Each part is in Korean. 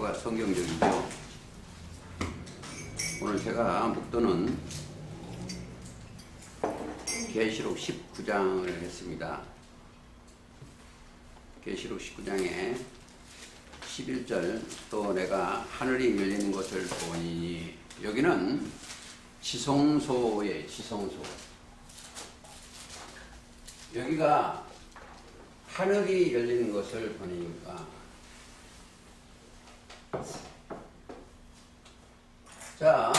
설교가 성경적이죠. 오늘 제가 묵도는 계시록 19장을 했습니다. 계시록 19장에 11절 또 내가 하늘이 열리는 것을 보니, 여기는 지성소에 지성소, 여기가 하늘이 열리는 것을 보니까, 자,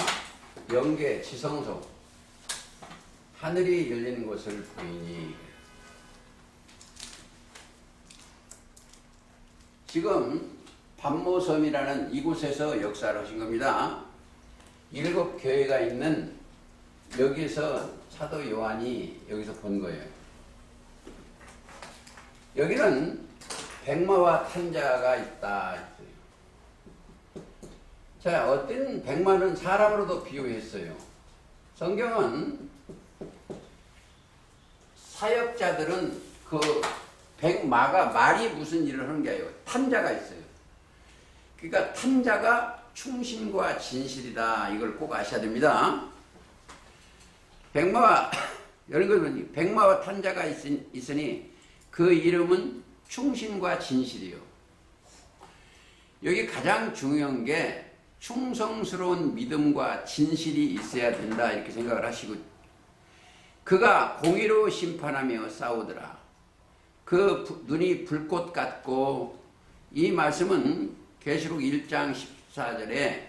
영계 지성소, 하늘이 열리는 것을 보이니, 지금 반모섬이라는 이곳에서 역사를 하신 겁니다. 7 교회가 있는 여기서 사도 요한이 여기서 본 거예요. 여기는 백마와 탄자가 있다. 자, 어떤 백마는 사람으로도 비유했어요. 성경은 사역자들은 그 백마가 말이 무슨 일을 하는 게 아니에요. 탄자가 있어요. 그러니까 탄자가 충심과 진실이다. 이걸 꼭 아셔야 됩니다. 백마와 여러 것은 백마와 탄자가 있으니 그 이름은 충심과 진실이요. 여기 가장 중요한 게 충성스러운 믿음과 진실이 있어야 된다. 이렇게 생각을 하시고, 그가 공의로 심판하며 싸우더라. 그 눈이 불꽃 같고, 이 말씀은 계시록 1장 14절에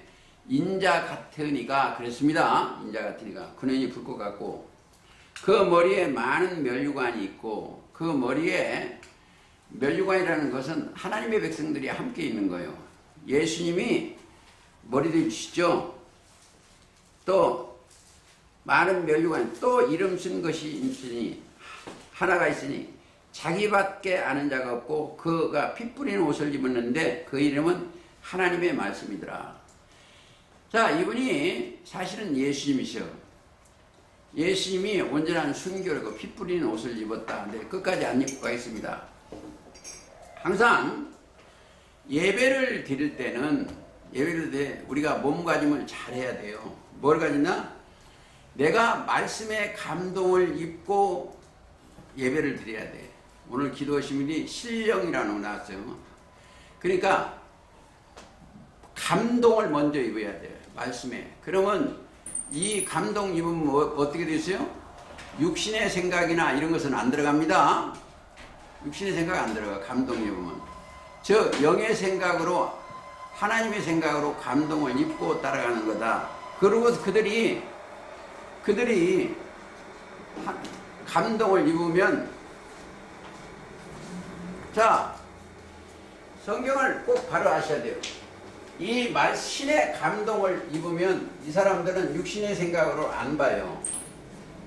인자 같으니가 그랬습니다. 인자 같으니가 그 눈이 불꽃 같고, 그 머리에 많은 면류관이 있고, 그 머리에 면류관이라는 것은 하나님의 백성들이 함께 있는 거예요. 예수님이 머리도 주시죠. 또 많은 면류관, 또 이름 쓴 것이 있으니, 하나가 있으니 자기밖에 아는 자가 없고 그가 피 뿌리는 옷을 입었는데 그 이름은 하나님의 말씀이더라. 자, 이분이 사실은 예수님이셔. 예수님이 온전한 순결하고 피 뿌리는 옷을 입었다. 근데 끝까지 안 입고 가겠습니다. 항상 예배를 드릴 때는 우리가 몸가짐을 잘해야 돼요. 뭘 가지나? 내가 말씀의 감동을 입고 예배를 드려야 돼. 오늘 기도하신 분이 신령이라는 거 나왔어요. 그러니까 감동을 먼저 입어야 돼요. 말씀에. 그러면 이 감동 입으면 어떻게 되세요? 육신의 생각이나 이런 것은 안 들어갑니다. 육신의 생각 안 들어가. 감동 입으면. 즉 영의 생각으로, 하나님의 생각으로 감동을 입고 따라가는 거다. 그리고 그들이 감동을 입으면, 자, 성경을 꼭 바로 아셔야 돼요. 이 신의 감동을 입으면 이 사람들은 육신의 생각으로 안 봐요.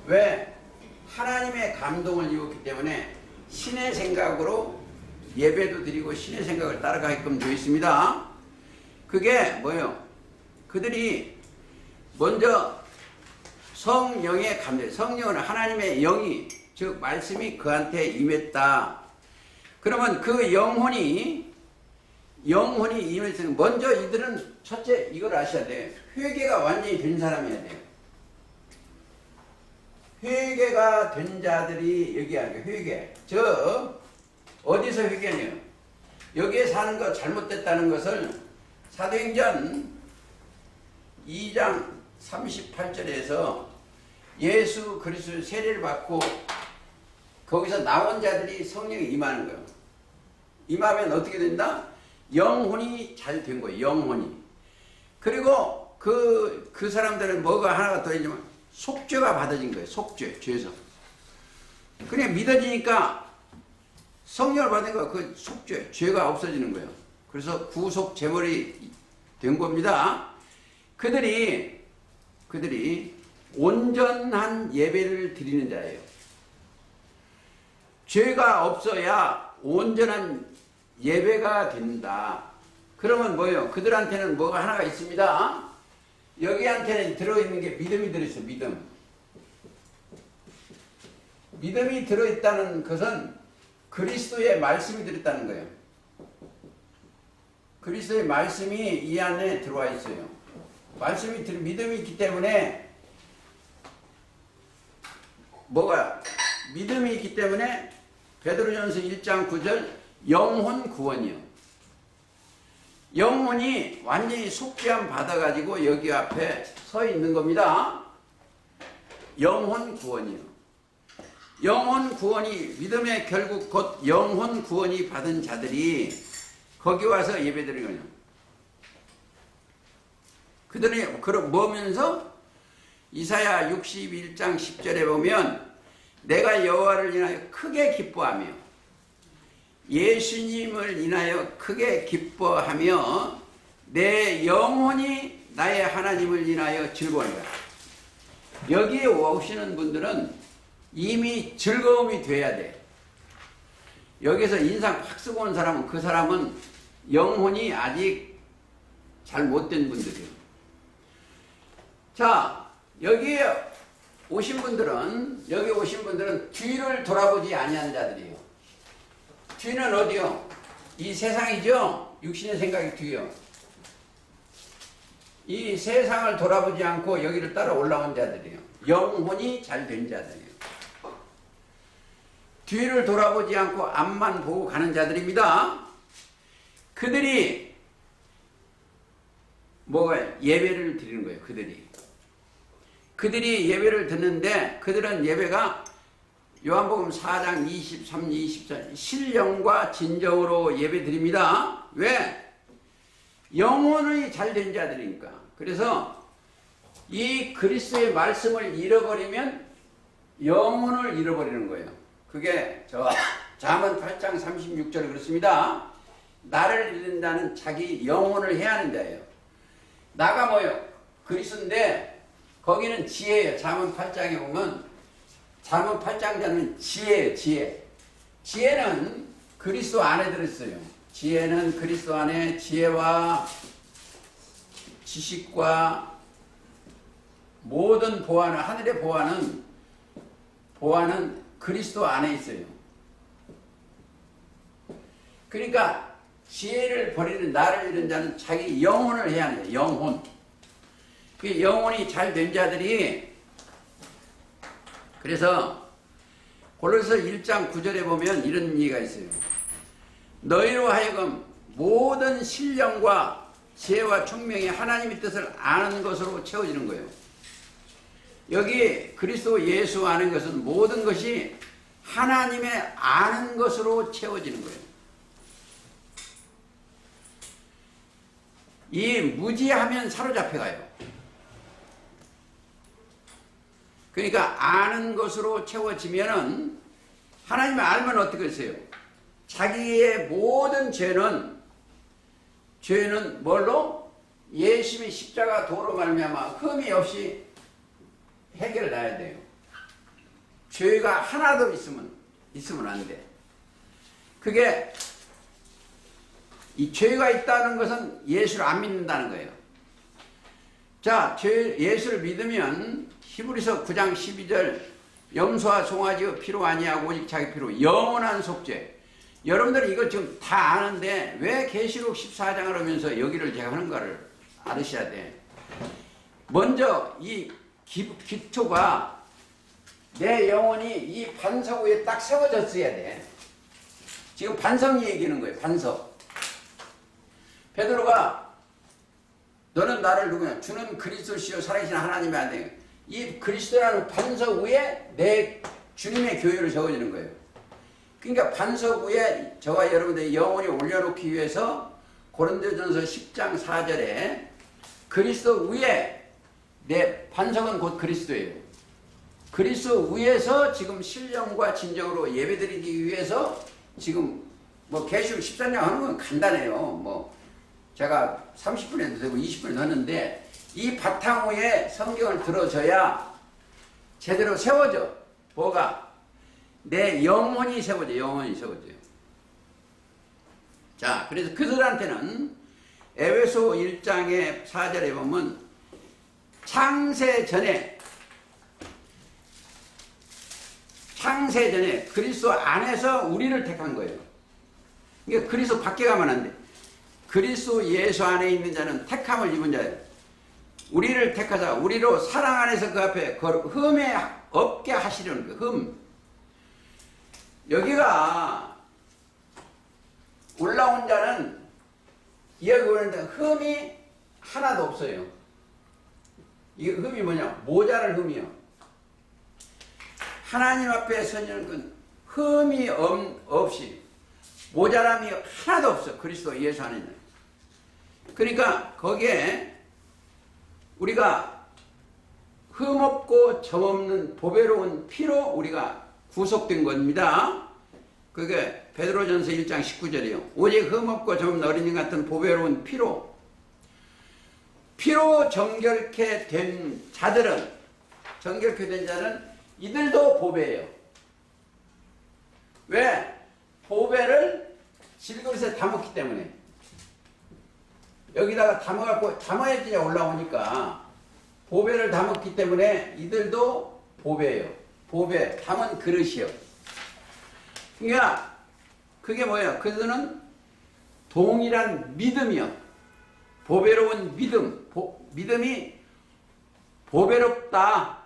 왜? 하나님의 감동을 입었기 때문에 신의 생각으로 예배도 드리고 신의 생각을 따라가게끔 되어 있습니다. 그게 뭐예요? 그들이 먼저 성령의 감동, 성령은 하나님의 영이, 즉 말씀이 그한테 임했다. 그러면 그 영혼이 임했으니 먼저 이들은 첫째 이걸 아셔야 돼요. 회개가 완전히 된 사람이어야 돼요. 회개가 된 자들이 여기 회개. 어디서 회개해요? 여기에 사는 거 잘못됐다는 것을 사도행전 2장 38절에서 예수 그리스도의 세례를 받고 거기서 나온 자들이 성령이 임하는 거예요. 임하면 어떻게 된다? 영혼이 잘 된 거예요. 영혼이. 그리고 그 사람들은 뭐가 하나가 더 있냐면 속죄가 받아진 거예요. 속죄, 죄에서. 그냥 믿어지니까 성령을 받은 거, 그 속죄, 죄가 없어지는 거예요. 그래서 구속 제물이 된 겁니다. 그들이 온전한 예배를 드리는 자예요. 죄가 없어야 온전한 예배가 된다. 그러면 뭐예요? 그들한테는 뭐가 하나가 있습니다. 여기한테는 들어있는 게 믿음이 들어있어요. 믿음이 들어있다는 것은 그리스도의 말씀이 들어있다는 거예요. 그리스도의 말씀이 이 안에 들어와 있어요. 믿음이 있기 때문에 믿음이 있기 때문에 베드로전서 1장 9절 영혼 구원이요. 영혼이 완전히 속죄함 받아가지고 여기 앞에 서 있는 겁니다. 영혼 구원이요. 영혼 구원이 믿음의 결국 곧 영혼 구원이 받은 자들이 거기 와서 예배드리거든요. 그들이 뭐면서 이사야 61장 10절에 보면 내가 여호와를 인하여 크게 기뻐하며 예수님을 인하여 크게 기뻐하며 내 영혼이 나의 하나님을 인하여 즐거워한다. 여기에 오시는 분들은 이미 즐거움이 돼야 돼. 여기서 인상 확 쓰고 온 사람은 그 사람은 영혼이 아직 잘 못된 분들이에요. 자, 여기 오신 분들은 뒤를 돌아보지 아니한 자들이에요. 뒤는 어디요? 이 세상이죠? 육신의 생각이 뒤요. 이 세상을 돌아보지 않고 여기를 따라 올라온 자들이에요. 영혼이 잘 된 자들이에요. 뒤를 돌아보지 않고 앞만 보고 가는 자들입니다. 그들이 예배를 드리는 거예요. 그들이 예배를 듣는데 그들은 예배가 요한복음 4장 23, 24 신령과 진정으로 예배 드립니다. 왜? 영혼이 잘 된 자들이니까. 그래서 이 그리스도의 말씀을 잃어버리면 영혼을 잃어버리는 거예요. 그게 잠언 8장 36절에 그렇습니다. 나를 잃는다는 자기 영혼을 해야 하는 자예요. 나가 뭐요? 그리스도인데 거기는 지혜예요. 잠언 8장에 보면 잠언 8장자는 지혜예요. 지혜는 그리스도 안에 들어있어요. 지혜는 그리스도 안에 지혜와 지식과 모든 보안은 하늘의 보안은 그리스도 안에 있어요. 그러니까 지혜를 버리는 나를 잃은 자는 자기 영혼을 해야 하는 거예요. 영혼. 그 영혼이 잘 된 자들이 그래서 골로새 1장 9절에 보면 이런 얘기가 있어요. 너희로 하여금 모든 신령과 지혜와 총명이 하나님의 뜻을 아는 것으로 채워지는 거예요. 여기 그리스도 예수 아는 것은 모든 것이 하나님의 아는 것으로 채워지는 거예요. 이 무지하면 사로잡혀가요. 그러니까 아는 것으로 채워지면은 하나님을 알면 어떻게 했어요? 자기의 모든 죄는 뭘로? 예수님의 십자가 도로 말미암아 흠이 없이 해결을 해야 돼요. 죄가 하나도 있으면 안 돼. 그게 이 죄가 있다는 것은 예수를 안 믿는다는 거예요. 자, 예수를 믿으면 히브리서 9장 12절 염소와 송아지의 피로 아니하고 오직 자기 피로 영원한 속죄. 여러분들은 이거 지금 다 아는데 왜 계시록 14장을 하면서 여기를 제가 하는가를 알으셔야 돼. 먼저 이 기초가 내 영혼이 이 반석 위에 딱 세워졌어야 돼. 지금 반석 얘기하는 거예요. 반석. 베드로가 너는 나를 누구냐? 주는 그리스도시요 살아계신 하나님이 안 돼. 이 그리스도라는 반석 위에 내 주님의 교회를 적어지는 거예요. 그러니까 반석 위에 저와 여러분들의 영혼이 올려놓기 위해서 고린도전서 10장 4절에 그리스도 위에 내 반석은 곧 그리스도예요. 그리스도 위에서 지금 신령과 진정으로 예배드리기 위해서 지금 계시록 13장 하는 건 간단해요. 제가 30분에도 되고 20분에도 하는데 이 바탕 위에 성경을 들어줘야 제대로 세워져. 뭐가? 내 영혼이 세워져요. 자, 그래서 그들한테는 에베소 1장의 4절에 보면 창세 전에 그리스도 안에서 우리를 택한 거예요. 그러니까 그리스도 밖에 가면 안 돼. 그리스도 예수 안에 있는 자는 택함을 입은 자예요. 우리를 택하사 우리로 사랑 안에서 그 앞에 흠에 없게 하시려는 그 흠. 여기가 올라온 자는 여기 오는데 흠이 하나도 없어요. 이 흠이 뭐냐? 모자랄 흠이요. 하나님 앞에 서는 건 흠이 없이 모자람이 하나도 없어. 그리스도 예수 안에 있는. 그러니까 거기에 우리가 흠없고 점없는 보배로운 피로 우리가 구속된 겁니다. 그게 베드로전서 1장 19절이요. 오직 흠없고 점없는 어린이 같은 보배로운 피로 정결케 된 자들은 이들도 보배예요. 왜? 보배를 질그릇에 담았기 때문에. 여기다가 담아야지 올라오니까 보배를 담았기 때문에 이들도 보배예요. 보배, 담은 그릇이요. 그러니까 그게 뭐예요? 그들은 동일한 믿음이요. 보배로운 믿음. 믿음이 보배롭다.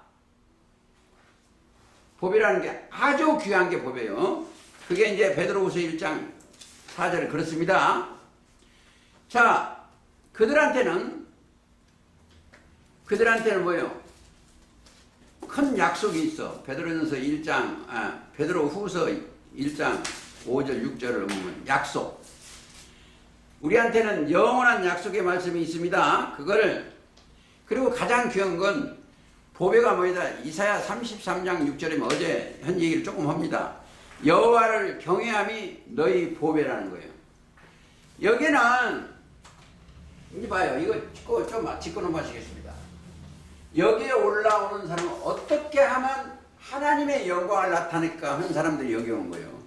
보배라는 게 아주 귀한 게 보배요. 그게 이제 베드로후서 1장 4절에 그렇습니다. 자, 그들한테는 뭐예요? 큰 약속이 있어. 베드로후서 1장 5절 6절을 보면 약속. 우리한테는 영원한 약속의 말씀이 있습니다. 그리고 가장 귀한 건 보배가 뭐이다. 이사야 33장 6절이면 어제 한 얘기를 조금 합니다. 여호와를 경외함이 너희 보배라는 거예요. 여기는 이제 봐요. 이거 좀 짚고 넘어가시겠습니다. 여기에 올라오는 사람은 어떻게 하면 하나님의 영광을 나타낼까 하는 사람들이 여기 온 거예요.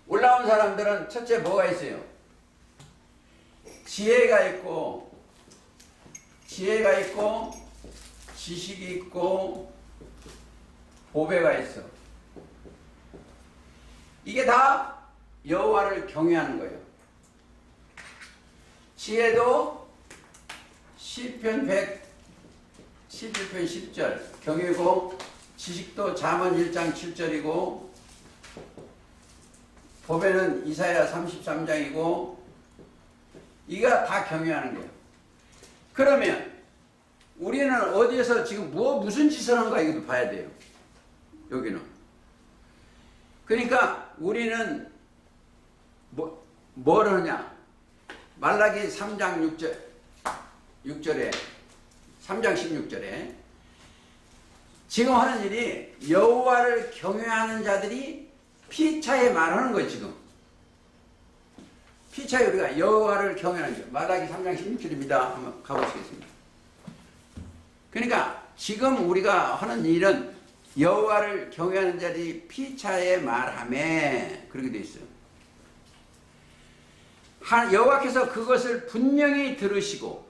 올라온 사람들은 첫째 뭐가 있어요? 지혜가 있고 지식이 있고 보배가 있어. 이게 다 여호와를 경외하는 거예요. 지혜도 시편 111편 10절 경외고, 지식도 잠언 1장 7절이고, 보배는 이사야 33장이고, 이가 다 경외하는 거예요. 그러면 우리는 어디에서 지금 무슨 짓을 하는가 이것도 봐야 돼요. 여기는. 그러니까 우리는 뭘 하냐? 말라기 3장 6절에 3장 16절에 지금 하는 일이 여호와를 경외하는 자들이 피차에 말하는 거예요. 지금 피차에 우리가 여호와를 경외하는 자, 말라기 3장 16절입니다. 한번 가보시겠습니다. 그러니까 지금 우리가 하는 일은 여호와를 경외하는 자들이 피차에 말하매 그렇게 돼 있어요. 여호와께서 그것을 분명히 들으시고,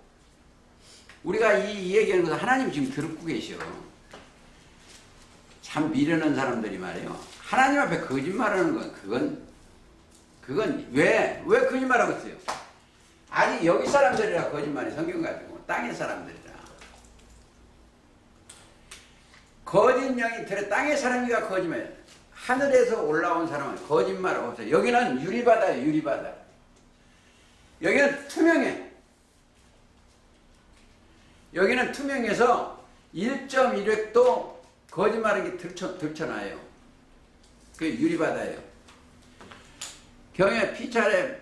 우리가 이 얘기하는 것은 하나님 지금 듣고 계셔. 참 미련한 사람들이 말이에요. 하나님 앞에 거짓말하는 건 그건 왜 거짓말하고 있어요? 아니 여기 사람들이라 거짓말이 성경 가지고 땅의 사람들이라. 거짓령이 땅의 사람이가 거짓말. 하늘에서 올라온 사람은 거짓말 없어요. 여기는 유리바다예요. 유리바다. 여기는 투명해. 여기는 투명해서 1.1획도 거짓말하는 게 들쳐나요. 그게 유리바다예요. 경외 피차례.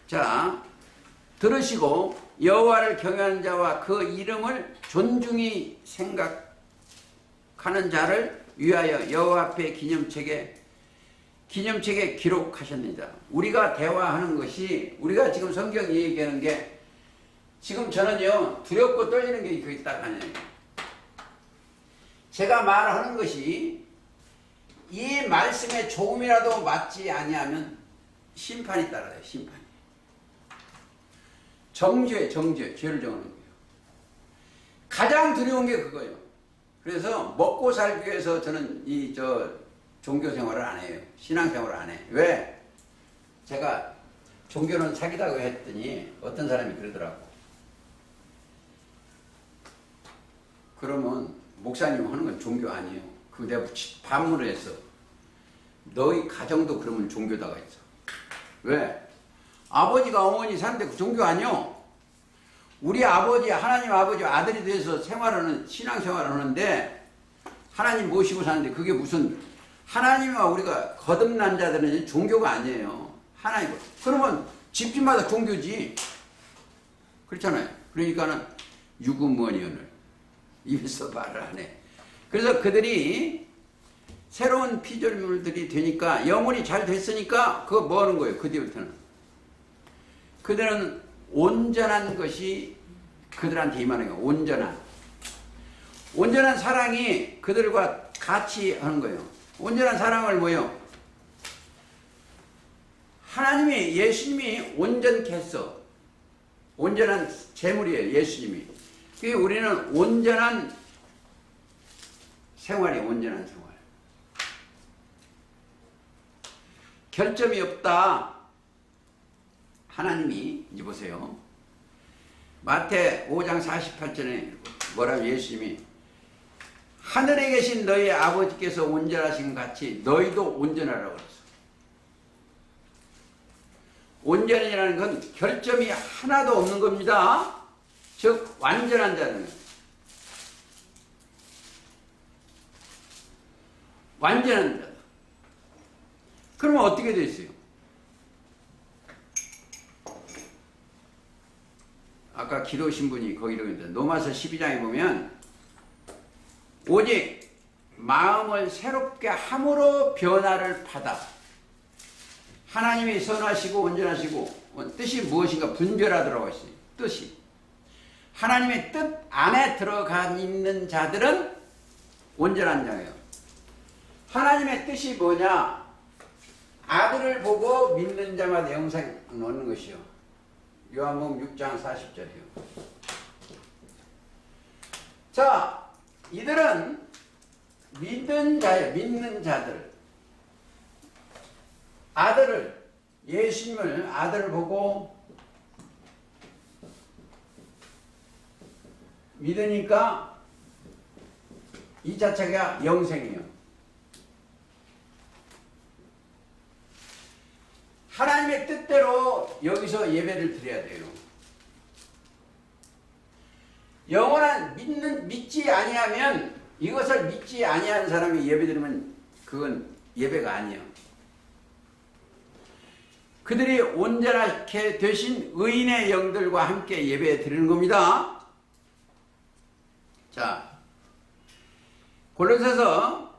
자, 들으시고 여호와를 경외하는 자와 그 이름을 존중히 생각하는 자를 위하여 여호와 앞에 기념책에 기록하셨느니라. 우리가 대화하는 것이, 우리가 지금 성경이 얘기하는 게, 지금 저는요 두렵고 떨리는 게 그게 딱 아니에요. 제가 말하는 것이 이 말씀에 조금이라도 맞지 아니하면 심판이 따라요. 심판이. 정죄, 죄를 정하는 거예요. 가장 두려운 게 그거예요. 그래서 먹고 살기 위해서 저는 종교 생활을 안 해요. 신앙 생활을 안 해. 왜? 제가 종교는 사기다고 했더니 어떤 사람이 그러더라고. 그러면 목사님 하는 건 종교 아니에요. 그 내가 반문을 했어. 너희 가정도 그러면 종교다가 있어. 왜? 아버지가 어머니 사는데 그 종교 아니요? 우리 아버지, 하나님 아버지 아들이 돼서 생활하는, 신앙생활을 하는데 하나님 모시고 사는데 그게 무슨 하나님과 우리가 거듭난 자들은 종교가 아니에요. 하나님. 그러면 집집마다 종교지. 그렇잖아요. 그러니까는 유구무원이언을 입에서 말을 안 해. 그래서 그들이 새로운 피조물들이 되니까 영혼이 잘 됐으니까 그거 뭐 하는 거예요? 그 뒤부터는. 그들은 온전한 것이 그들한테 임하는 거예요. 온전한 사랑이 그들과 같이 하는 거예요. 온전한 사랑을 뭐예요? 하나님이 예수님이 온전케 했어. 온전한 제물이에요. 예수님이. 그게 우리는 온전한 생활이에요. 온전한 생활. 결점이 없다. 하나님이 이제 보세요. 마태 5장 48절에 뭐라고 예수님이 하늘에 계신 너희 아버지께서 온전하신 같이 너희도 온전하라고 그랬어. 온전이라는 건 결점이 하나도 없는 겁니다. 즉 완전한 자는 완전한 자다. 그러면 어떻게 됐어요? 아까 기도신 분이 거기로 있는데 로마서 12장에 보면 오직 마음을 새롭게 함으로 변화를 받아 하나님이 선하시고 온전하시고 뜻이 무엇인가 분별하더라고 했어요. 뜻이 하나님의 뜻 안에 들어가 있는 자들은 온전한 자예요. 하나님의 뜻이 뭐냐? 아들을 보고 믿는 자마다 영생을 얻는 것이요. 요한복음 6장 40절이요. 자, 이들은 믿는 자예요. 믿는 자들. 아들을, 예수님을 아들을 보고 믿으니까 이 자체가 영생이에요. 하나님의 뜻대로 여기서 예배를 드려야 돼요. 영원한 믿지 아니하면 이것을 믿지 아니하는 사람이 예배 드리면 그건 예배가 아니에요. 그들이 온전하게 되신 의인의 영들과 함께 예배 드리는 겁니다. 자, 골로새서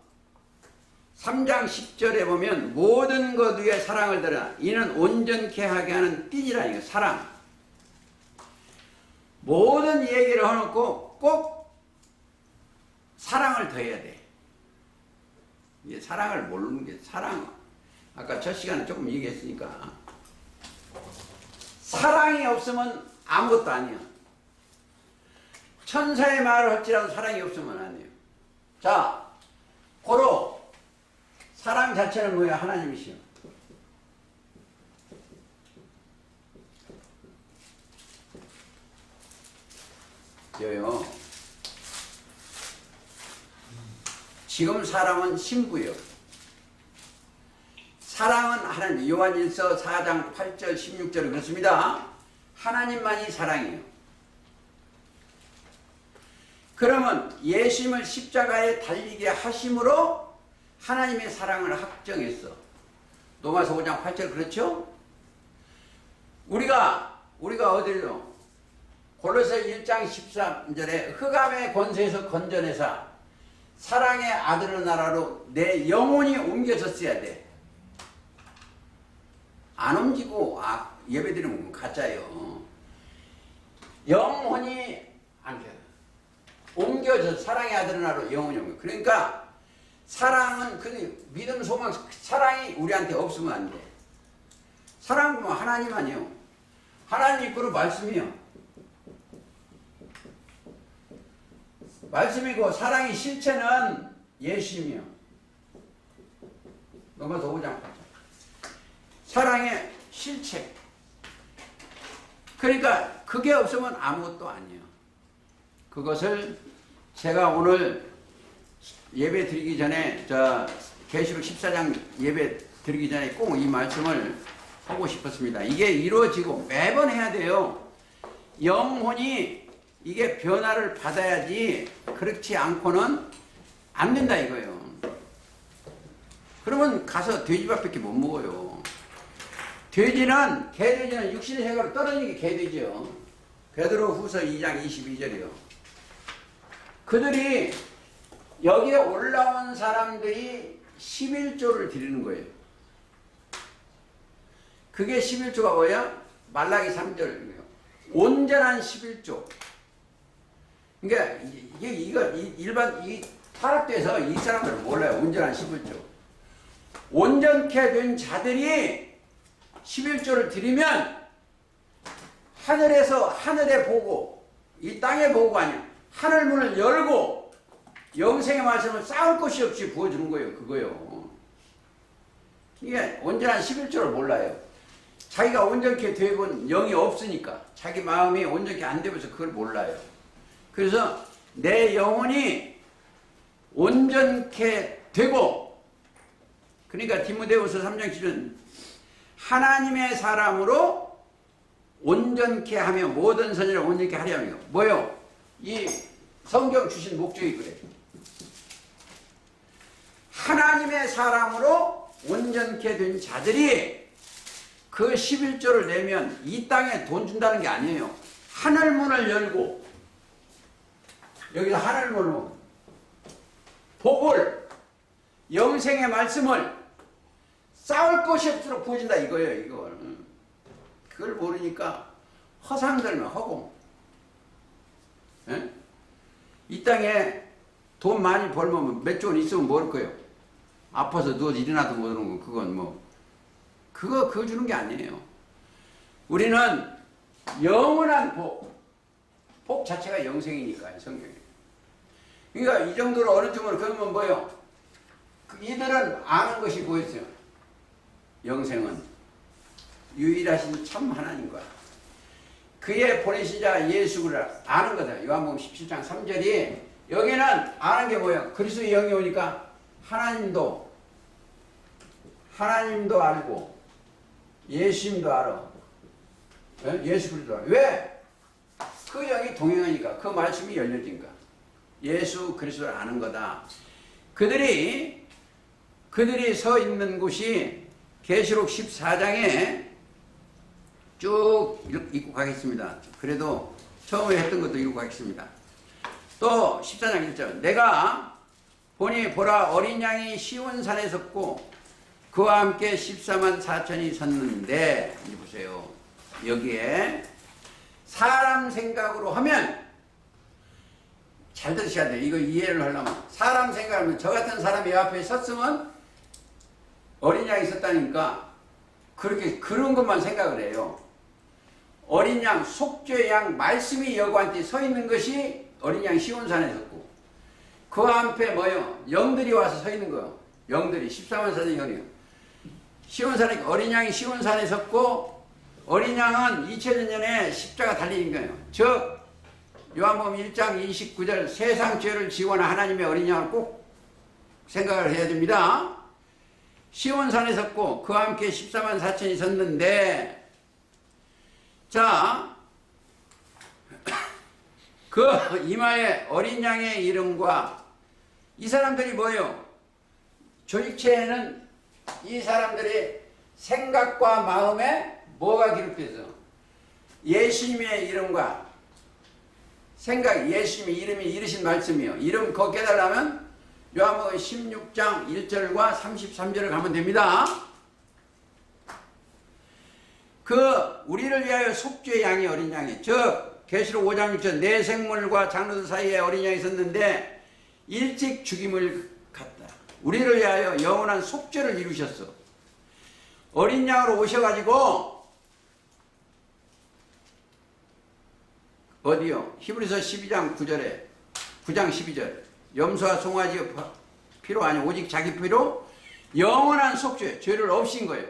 3장 10절에 보면 모든 것 위에 사랑을 더라. 이는 온전케 하게 하는 띠니라. 이거 사랑. 모든 얘기를 해놓고 꼭 사랑을 더해야 돼. 이게 사랑을 모르는 게 사랑. 아까 첫 시간에 조금 얘기했으니까 사랑이 없으면 아무것도 아니야. 천사의 말을 할지라도 사랑이 없으면 안 돼요. 자, 고로 사랑 자체는 뭐야? 하나님이시요. 여요. 지금 사랑은 신부요. 사랑은 하나님. 요한일서 4장 8절 16절 그렇습니다. 하나님만이 사랑이에요. 그러면 예수님을 십자가에 달리게 하심으로 하나님의 사랑을 확정했어. 로마서 5장 8절 그렇죠? 우리가 어디로? 골로새 1장 13절에 흑암의 권세에서 건져내사 사랑의 아들의 나라로 내 영혼이 옮겨졌어야 돼. 안 옮기고 예배드리면 가짜예요. 영혼이 옮겨져 사랑의 아들의 나라로 영혼이 옮겨. 그러니까 사랑은 그 믿음, 소망, 사랑이 우리한테 없으면 안 돼. 사랑은 뭐 하나님 아니에요. 하나님 이끌어 말씀이요. 말씀이고 사랑의 실체는 예수님이요. 로마서 5장 8절. 사랑의 실체. 그러니까 그게 없으면 아무것도 아니에요. 그것을 제가 오늘 예배 드리기 전에 계시록 14장 예배 드리기 전에 꼭 이 말씀을 하고 싶었습니다. 이게 이루어지고 매번 해야 돼요. 영혼이 이게 변화를 받아야지 그렇지 않고는 안 된다 이거예요. 그러면 가서 돼지밥밖에 못 먹어요. 개돼지는 육신의 생각으로 떨어지는 게 개돼지요. 베드로후서 2장 22절이요. 그들이 여기에 올라온 사람들이 11조를 드리는 거예요. 그게 11조가 뭐야? 말라기 3절이에요. 온전한 11조. 그러니까 이 타락돼서 이 사람들은 몰라요. 온전한 11조. 온전케 된 자들이 11조를 드리면 하늘에 보고 이 땅에 보고 아니야. 하늘 문을 열고 영생의 말씀을 쌓을 것이 없이 부어주는 거예요. 그거요. 이게 온전한 11조를 몰라요. 자기가 온전케 되건 영이 없으니까 자기 마음이 온전케 안 되면서 그걸 몰라요. 그래서 내 영혼이 온전케 되고, 그러니까 디모데후서 3장 7절 하나님의 사람으로 온전케 하며 모든 선지를 온전케 하려며 뭐요? 이 성경 주신 목적이 그래요. 하나님의 사람으로 온전케 된 자들이 그 11조를 내면 이 땅에 돈 준다는 게 아니에요. 하늘문을 열고 여기서 하늘문을 복을 영생의 말씀을 쌓을 것이 없도록 부어진다 이거예요. 이걸. 그걸 모르니까 허상들만 하고 이 땅에 돈 많이 벌면 몇 조 원 있으면 뭘 거예요? 아파서 누워서 일어나도 못 오는 거 그건 뭐 그거 주는 게 아니에요. 우리는 영원한 복 자체가 영생이니까요. 성경에. 그러니까 이 정도로 어느 정도로 그러면 뭐예요? 이들은 아는 것이 보였어요. 영생은 유일하신 참 하나님과 그의 보내신 자 예수를 아는 거다. 요한복음 17장 3절이 여기는 아는 게 뭐예요? 그리스도의 영이 오니까 하나님도 알고 예수님도 알아. 예수 그리스도 알아. 왜? 그 영이 동행하니까 그 말씀이 열려진가. 예수 그리스도를 아는 거다. 그들이 서 있는 곳이 계시록 14장에 쭉 읽고 가겠습니다. 그래도 처음에 했던 것도 읽고 가겠습니다. 또 14장 1절 내가 보니 보라 어린 양이 시온산에 섰고 그와 함께 14만 4천이 섰는데 이제 보세요. 여기에 사람 생각으로 하면 잘 들으셔야 돼요. 이거 이해를 하려면 사람 생각하면 저 같은 사람이 앞에 섰으면 어린 양이 섰다니까 그렇게 그런 것만 생각을 해요. 어린 양 속죄의 양 말씀이 여호와한테 서 있는 것이 어린 양 시온산에 섰고 그 앞에 뭐요? 영들이 와서 서 있는 거예요. 영들이 14만 4천이 영이요. 시온산에 어린 양이 시온산에 섰고 어린 양은 2000년 전에 십자가 달리는 거예요. 즉 요한복음 1장 29절 세상 죄를 지원한 하나님의 어린 양을 꼭 생각을 해야 됩니다. 시온산에 섰고 그와 함께 14만 4천이 섰는데 자 그 이마에 어린 양의 이름과 이 사람들이 뭐예요? 조직체에는 이 사람들의 생각과 마음에 뭐가 기록돼서 예수님의 이름과 생각, 예수님의 이름이 이르신 말씀이요. 이름 그거 깨달으면 요한복음 16장 1절과 33절을 가면 됩니다. 우리를 위하여 속죄의 양이 어린 양이 즉 계시록 5장 6절 내 생물과 장로들 사이에 어린 양이 있었는데 일찍 죽임을 갔다. 우리를 위하여 영원한 속죄를 이루셨어. 어린 양으로 오셔가지고 어디요? 히브리서 12장 9절에 9장 12절 염소와 송아지 피로 아니 오직 자기 피로 영원한 속죄 죄를 없인 거예요.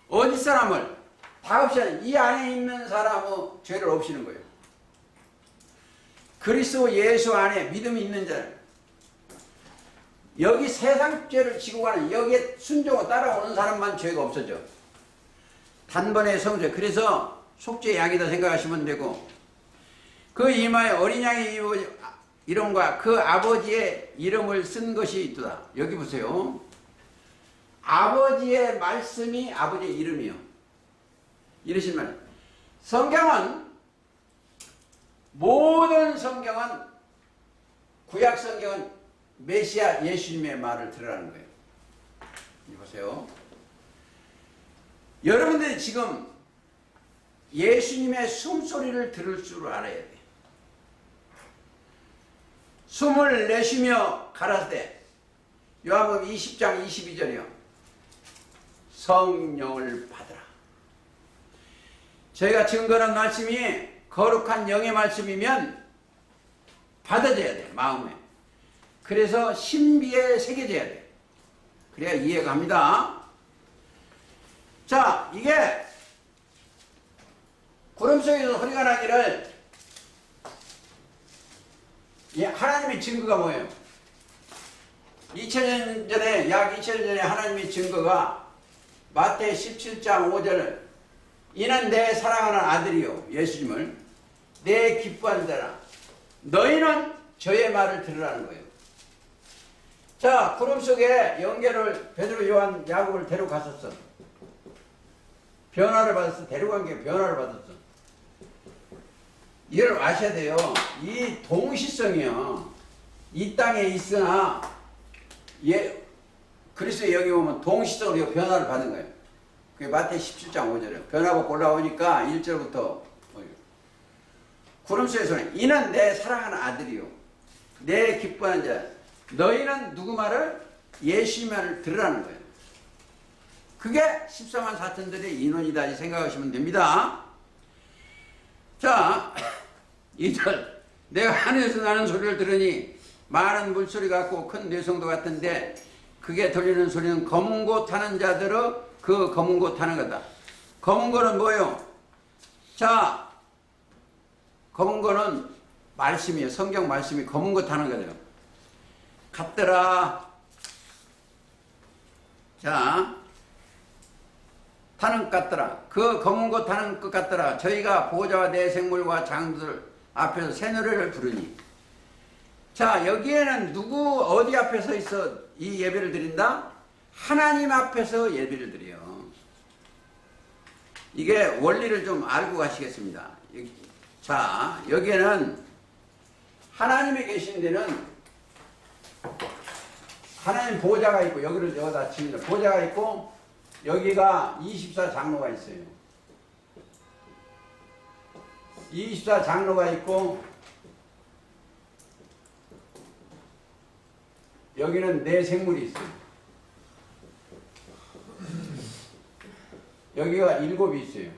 어디 사람을? 다 없애는 이 안에 있는 사람은 죄를 없이는 거예요. 그리스도 예수 안에 믿음이 있는 자는 여기 세상 죄를 지고 가는 여기에 순종을 따라오는 사람만 죄가 없어져. 단번에 성죄. 그래서 속죄 양이다 생각하시면 되고 그 이마에 어린 양의 이름과 그 아버지의 이름을 쓴 것이 있도다. 여기 보세요. 아버지의 말씀이 아버지의 이름이요. 이러신 말. 성경은 모든 성경은 구약 성경은 메시아 예수님의 말을 들으라는 거예요. 보세요. 여러분들이 지금 예수님의 숨소리를 들을 줄 알아야 돼. 숨을 내쉬며 가라사대 요한복음 20장 22절이요. 성령을 받으라. 저희가 증거하는 말씀이 거룩한 영의 말씀이면 받아져야 돼. 마음에. 그래서 신비에 새겨져야 돼. 그래야 이해가 갑니다. 자, 이게 구름 속에서 소리가 나기를 하나님의 증거가 뭐예요? 2000년 전에 약 2000년 전에 하나님의 증거가 마태 17장 5절 이는 내 사랑하는 아들이요 예수님을 내 기뻐하는 자라 너희는 저의 말을 들으라는 거예요. 자, 구름 속에 영계를 베드로 요한 야곱을 데려갔었어. 변화를 받았어. 데려간 게 변화를 받았어. 이걸 아셔야 돼요. 이 동시성이요. 이 땅에 있으나 그리스도의 여기 오면 동시성으로 변화를 받은 거예요. 그게 마태 17장 5절이에요. 변화받고 올라오니까 1절부터 구름 속에서는 이는 내 사랑하는 아들이요 내 기뻐하는 자 너희는 누구 말을? 예수님 말을 들으라는 거예요. 그게 14만 4천들의 인원이다 생각하시면 됩니다. 자, 2절 내가 하늘에서 나는 소리를 들으니 많은 물소리 같고 큰 뇌성도 같은데 그게 들리는 소리는 검은 고 타는 자들의 그 검은 고 타는 거다. 검은 고는 뭐예요? 자, 검은 고는 말씀이에요. 성경 말씀이 검은 고 타는 거예요. 같더라. 자, 타는 것 같더라. 그 검은 것 타는 것 같더라. 저희가 보좌와 대생물과 장들 앞에서 새 노래를 부르니. 자, 여기에는 누구 어디 앞에서 있어 이 예배를 드린다? 하나님 앞에서 예배를 드려요. 이게 원리를 좀 알고 가시겠습니다. 자, 여기에는 하나님이 계신 데는 하나님 보좌가 있고 여기를 여기다 칩니다. 보좌가 있고 여기가 24장로가 있어요. 24장로가 있고 여기는 내 생물이 있어요. 여기가 7이 있어요.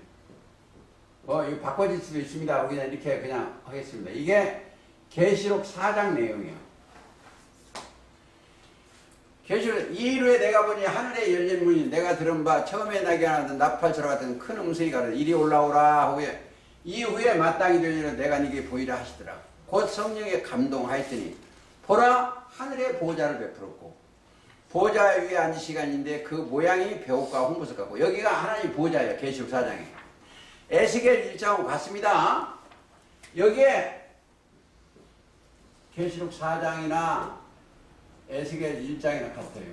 이거 바꿔질 수도 있습니다. 그냥 이렇게 그냥 하겠습니다. 이게 계시록 4장 내용이에요. 계시록 2일후에 내가 보니 하늘에 열린 문이 내가 들은 바 처음에 나게 하던 나팔처럼 같은 큰 음성이 가르되 이리 올라오라 하고 이후에 마땅히 들리는 내가 네게 보이라 하시더라. 곧 성령에 감동하였더니 보라 하늘에 보좌를 베풀었고 보좌 위에 앉을 시간인데 그 모양이 벼옷과 홍보석 같고 여기가 하나님 보좌예요. 계시록 4장에 에스겔 1장하고 같습니다. 여기에 계시록 4장이나 에스겔 1장이나 같아요.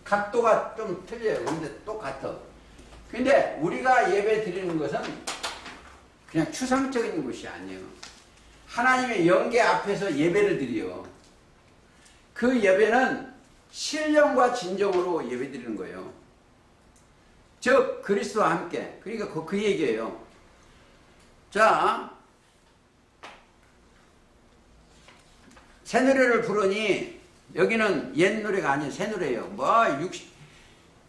각도가 좀 틀려요. 근데 똑같아. 근데 우리가 예배 드리는 것은 그냥 추상적인 것이 아니에요. 하나님의 영계 앞에서 예배를 드려. 그 예배는 신령과 진정으로 예배 드리는 거예요. 즉 그리스도와 함께. 그러니까 그 얘기예요. 자, 새 노래를 부르니 여기는 옛 노래가 아닌 새 노래예요.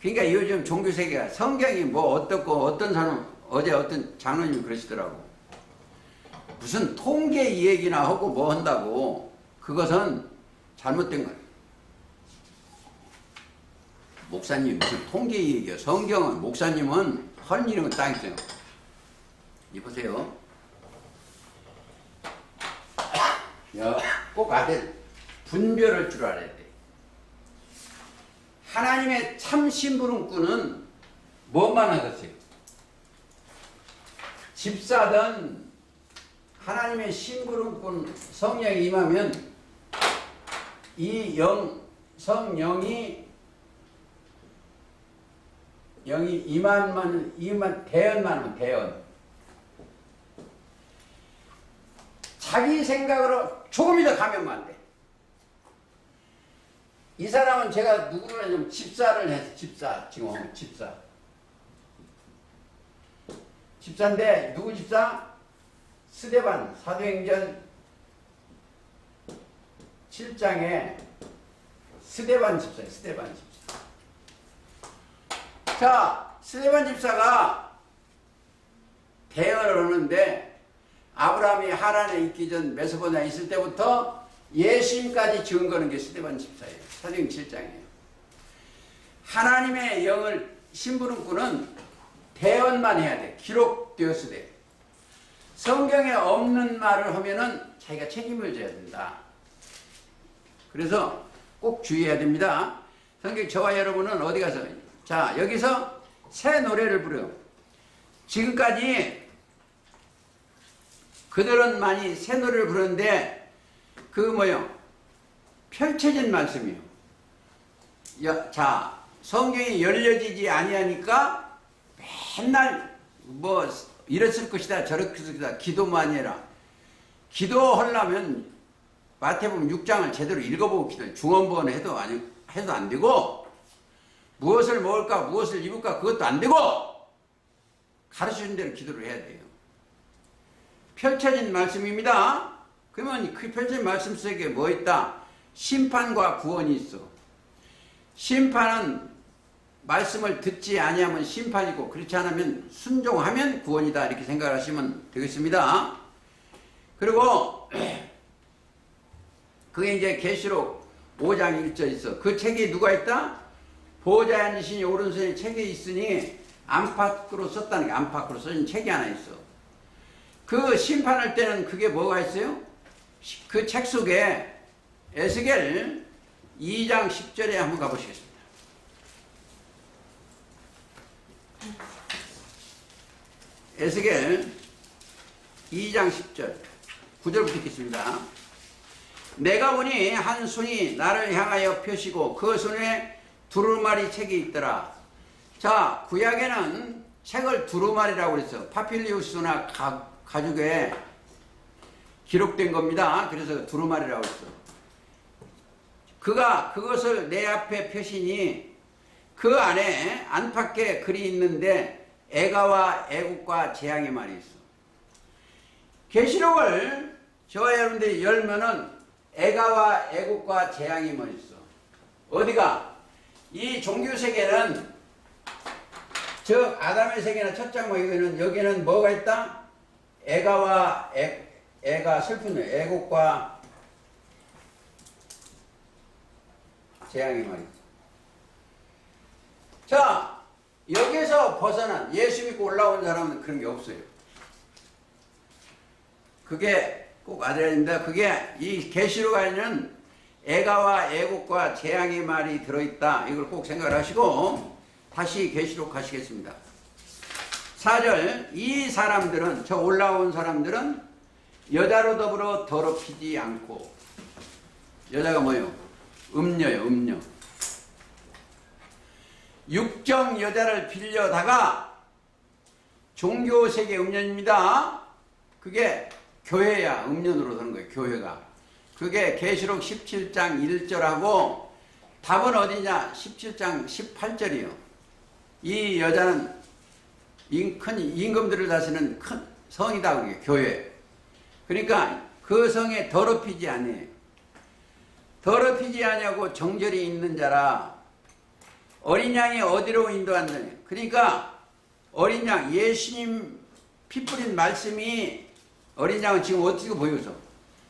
그러니까 요즘 종교 세계가 성경이 뭐 어떻고 어떤 사람 어제 어떤 장로님이 그러시더라고. 무슨 통계 이 얘기나 하고 뭐 한다고. 그것은 잘못된 거예요. 목사님 무슨 통계 얘기야. 성경은 목사님은 헐 이런 건 딱 있어요. 이 보세요. 꼭 아들 분별할 줄 알아야 돼. 하나님의 참 심부름꾼은 뭐만 하겠어요? 집사든 하나님의 심부름꾼 성령이 임하면 이 성령이 임한 대언만 하면 대언. 자기 생각으로 조금이라도 가면 안 돼. 이 사람은 제가 누구를 좀 집사를 해서 지금 집사인데 누구 집사? 스데반 사도행전 7장에 스데반 집사예요. 스데반 집사. 자, 스데반 집사가 대언을 하는데 아브라함이 하란에 있기 전 메소포타미아에 있을 때부터 예수님까지 증거하는 게 스데반 집사예요. 사도행전 7장이에요. 하나님의 영을 심부름꾼은 대언만 해야 돼. 기록되었을 때. 성경에 없는 말을 하면은 자기가 책임을 져야 된다. 그래서 꼭 주의해야 됩니다. 성경 저와 여러분은 어디 가서 자 여기서 새 노래를 부려요. 지금까지 그들은 많이 새 노래를 부르는데 그 뭐요? 펼쳐진 말씀이요. 자 성경이 열려지지 아니하니까 맨날 뭐 이랬을 것이다 저랬을 것이다 기도만 해라. 기도하려면 마태복음 6장을 제대로 읽어보고 기도해. 중언부언 해도 안 되고 무엇을 먹을까 무엇을 입을까 그것도 안 되고 가르쳐준 대로 기도를 해야 돼요. 펼쳐진 말씀입니다. 그러면 그 펼쳐진 말씀 속에 뭐 있다? 심판과 구원이 있어. 심판은 말씀을 듣지 아니하면 심판이고 그렇지 않으면 순종하면 구원이다 이렇게 생각을 하시면 되겠습니다. 그리고 그게 이제 계시록 5장 1절 있어. 그 책이 누가 있다? 보좌에 앉으시니 오른손에 책이 있으니 안팎으로 썼다는 게 안팎으로 써진 책이 하나 있어. 그 심판할 때는 그게 뭐가 있어요? 그 책 속에 에스겔 2장 10절에 한번 가보시겠습니다. 에스겔 2장 10절 9절부터 읽겠습니다. 내가 보니 한 손이 나를 향하여 펴시고 그 손에 두루마리 책이 있더라. 자 구약에는 책을 두루마리라고 그랬어. 파필리우스나 가죽에 기록된 겁니다. 그래서 두루마리라고 했어. 그가 그것을 내 앞에 펴시니 그 안에 안팎에 글이 있는데 애가와 애국과 재앙의 말이 있어. 계시록을 저와 여러분들이 열면은 애가와 애국과 재앙의 말이 있어. 어디가? 이 종교 세계는 즉 아담의 세계나 첫장 모임에는 여기는 뭐가 있다? 애가와 애가 슬픈 애국과 재앙의 말이 있어. 자 여기서 벗어난 예수 믿고 올라온 사람은 그런 게 없어요. 그게 꼭 알아야 됩니다. 그게 이 계시록 안에는 애가와 애국과 재앙의 말이 들어있다. 이걸 꼭 생각을 하시고 다시 계시록 가시겠습니다. 4절 이 사람들은 저 올라온 사람들은 여자로 더불어 더럽히지 않고 여자가 뭐예요? 음녀요. 음녀. 육정 여자를 빌려다가 종교세계 음녀입니다. 그게 교회야. 음녀로 서는 거예요. 교회가. 그게 계시록 17장 1절하고 답은 어디냐? 17장 18절이요. 이 여자는 큰 임금들을 다스리는 큰 성이다. 그게 교회. 그러니까 그 성에 더럽히지 아니에요. 더럽히지 아니하고 정절이 있는 자라. 어린 양이 어디로 인도한다냐. 그러니까 어린 양 예수님 피 뿌린 말씀이 어린 양은 지금 어떻게 보여서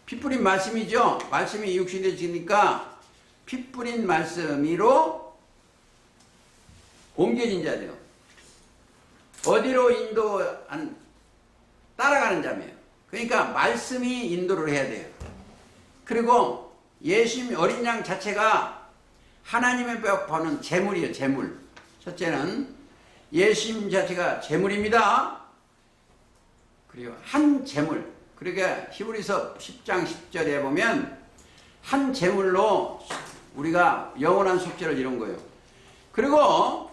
피 뿌린 말씀이죠. 말씀이 육신이 되시니까 피 뿌린 말씀으로 옮겨진 자죠. 어디로 따라가는 자매요. 그러니까 말씀이 인도를 해야 돼요. 그리고 예수님 어린 양 자체가 하나님의 보는 재물이에요. 재물. 첫째는 예수님 자체가 재물입니다. 그리고 한 재물. 그러니까 히브리서 10장 10절에 보면 한 재물로 우리가 영원한 속죄를 이룬 거예요. 그리고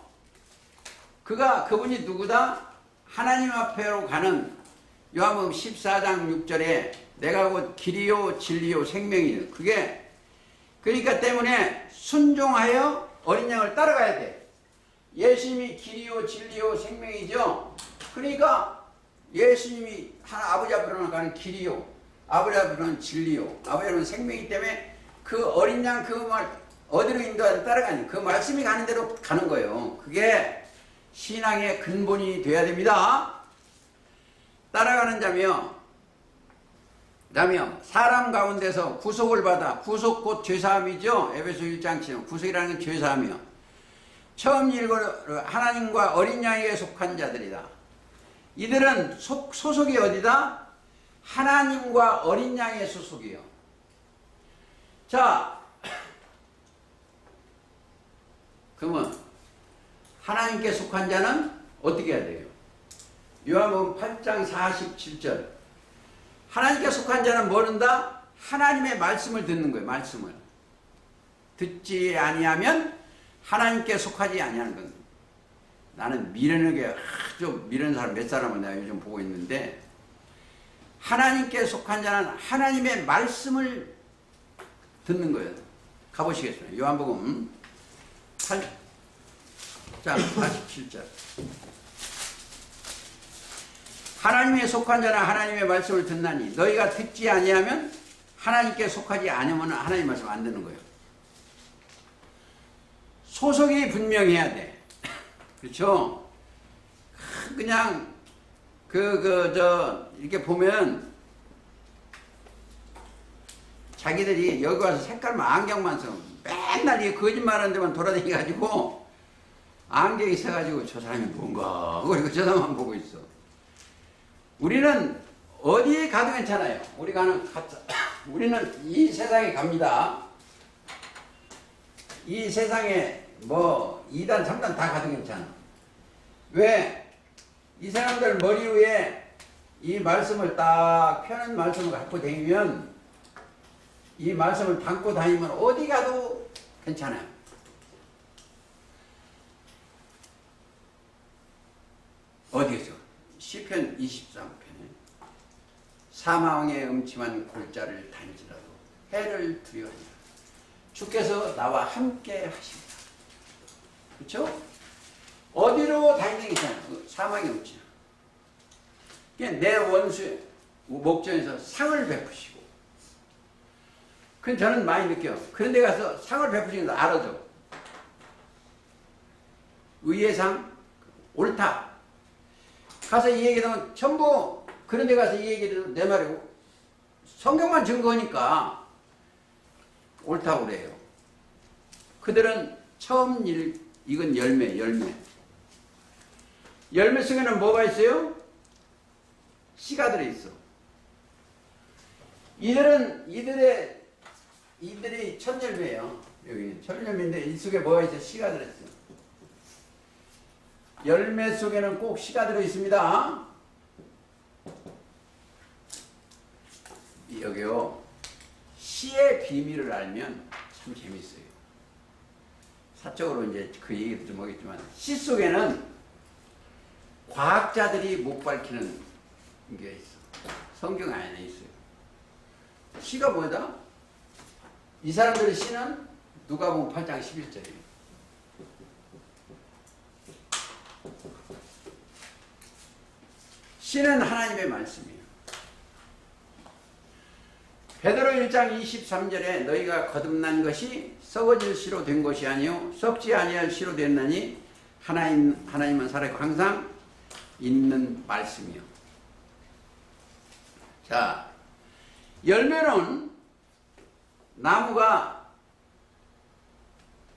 그분이 누구다? 하나님 앞에로 가는 요한복음 14장 6절에 내가 곧 길이요 진리요 생명이요. 그게 그러니까 때문에 순종하여 어린 양을 따라가야 돼. 예수님이 길이요 진리요 생명이죠. 그러니까 예수님이 아버지 앞으로 가는 길이요, 아버지 앞으로는 진리요, 아버지 앞으로는 생명이기 때문에 그 어린 양 그 말 어디로 인도하든 따라가니 그 말씀이 가는 대로 가는 거예요. 그게 신앙의 근본이 돼야 됩니다. 따라가는 자며 사람 가운데서 구속을 받아, 구속 곧 죄사함이죠. 에베소 1장 7절 구속이라는 건 죄사함이요. 처음 읽은 하나님과 어린 양에게 속한 자들이다. 이들은 소속이 어디다? 하나님과 어린 양의 소속이요. 자, 그러면 하나님께 속한 자는 어떻게 해야 돼요? 요한복음 8장 47절. 하나님께 속한 자는 뭐는다? 하나님의 말씀을 듣는 거예요. 말씀을 듣지 아니하면 하나님께 속하지 아니하는 겁니다. 나는 미련한 게 아주 미련한 사람 몇 사람을 내가 요즘 보고 있는데, 하나님께 속한 자는 하나님의 말씀을 듣는 거예요. 가보시겠어요? 요한복음 8장 47절. 하나님에 속한 자는 하나님의 말씀을 듣나니 너희가 듣지 아니하면 하나님께 속하지 않으면 하나님 말씀 안 듣는 거예요. 소속이 분명해야 돼. 그렇죠? 그냥 이렇게 보면 자기들이 여기 와서 색깔만 안경만 써 맨날 이 거짓말하는 데만 돌아다니가지고 안경이 있어가지고 저 사람이 뭔가 그리고 저 사람만 보고 있어. 우리는 어디에 가도 괜찮아요. 우리는 이 세상에 갑니다. 이 세상에 뭐 2단 3단 다 가도 괜찮아. 왜? 이 사람들 머리 위에 이 말씀을 딱 펴는 말씀을 갖고 다니면, 이 말씀을 담고 다니면 어디 가도 괜찮아요. 어디에서? 시편 23편에 사망의 음침한 골짜를 다니지라도 해를 두려워하니라. 주께서 나와 함께 하십니다. 그렇죠? 어디로 다니는 게 있잖아요. 사망의 음침. 내 원수의 목전에서 상을 베푸시고. 그건 저는 많이 느껴요. 그런 데 가서 상을 베푸시는 거 알아줘. 의의 상, 옳다. 가서 이 얘기하면 전부 그런 데 가서 이 얘기를 내 말이고 성경만 증거하니까 옳다고 그래요. 그들은 처음 이건 열매. 열매 속에는 뭐가 있어요? 씨가 들어있어. 이들이 첫 열매예요. 여기 첫 열매인데 이 속에 뭐가 있어? 씨가 들어있어. 열매 속에는 꼭 씨가 들어있습니다. 여기요. 씨의 비밀을 알면 참 재밌어요. 사적으로 이제 그 얘기도 좀 하겠지만, 씨 속에는 과학자들이 못 밝히는 게 있어. 성경 안에 있어요. 씨가 뭐다? 이 사람들의 씨는 누가복음 8장 11절이에요. 씨는 하나님의 말씀이에요. 베드로 1장 23절에 너희가 거듭난 것이 썩어질 씨로 된 것이 아니요 썩지 아니할 씨로 됐나니 하나님은 살아있고 항상 있는 말씀이요. 자, 열매는 나무가,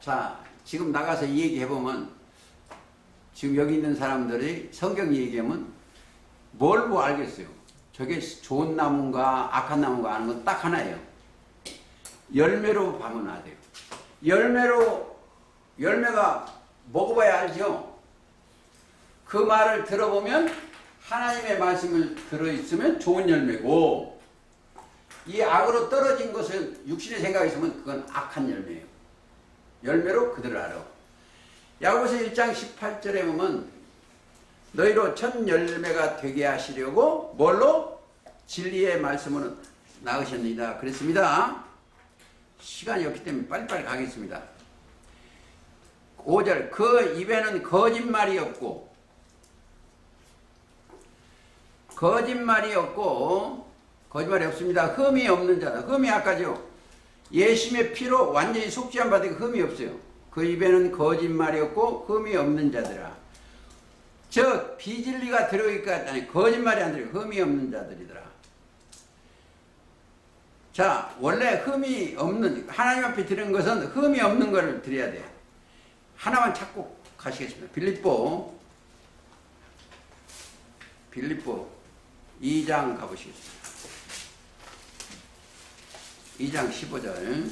자 지금 나가서 이 얘기 해보면 지금 여기 있는 사람들이 성경 얘기하면 뭘 뭐 알겠어요? 저게 좋은 나무인가 악한 나무인가 아는 건 딱 하나예요. 열매로 봐면 돼요. 열매가 먹어봐야 알죠? 그 말을 들어보면 하나님의 말씀을 들어있으면 좋은 열매고, 이 악으로 떨어진 것은 육신의 생각이 있으면 그건 악한 열매예요. 열매로 그들을 알아. 야고보서 1장 18절에 보면 너희로 첫 열매가 되게 하시려고 뭘로? 진리의 말씀으로 낳으셨느니라 그랬습니다. 시간이 없기 때문에 빨리빨리 가겠습니다. 5절 그 입에는 거짓말이 없고 거짓말이 없습니다. 흠이 없는 자다. 흠이 아까죠. 예수님의 피로 완전히 속죄함 받으니 흠이 없어요. 그 입에는 거짓말이 없고 흠이 없는 자들아. 즉 비진리가 들어오니까 아니 거짓말이 안 들어요. 흠이 없는 자들이더라. 자, 원래 흠이 없는, 하나님 앞에 드리는 것은 흠이 없는 것을 드려야 돼요. 하나만 찾고 가시겠습니다. 빌립보 2장 가보시겠습니다. 2장 15절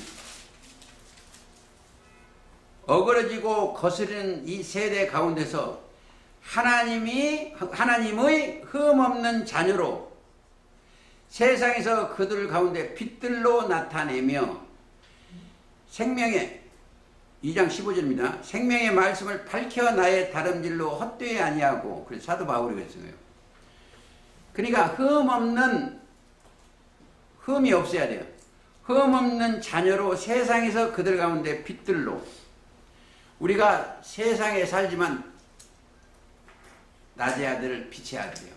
어그러지고 거스르는 이 세대 가운데서 하나님의 흠없는 자녀로 세상에서 그들 가운데 빛들로 나타내며 생명의 2장 15절입니다. 생명의 말씀을 밝혀 나의 다름질로 헛되이 아니하고, 그래서 사도 바울이 그랬어요. 그러니까 흠이 없어야 돼요. 흠없는 자녀로 세상에서 그들 가운데 빛들로. 우리가 세상에 살지만 낮의 아들 빛의 아들이요.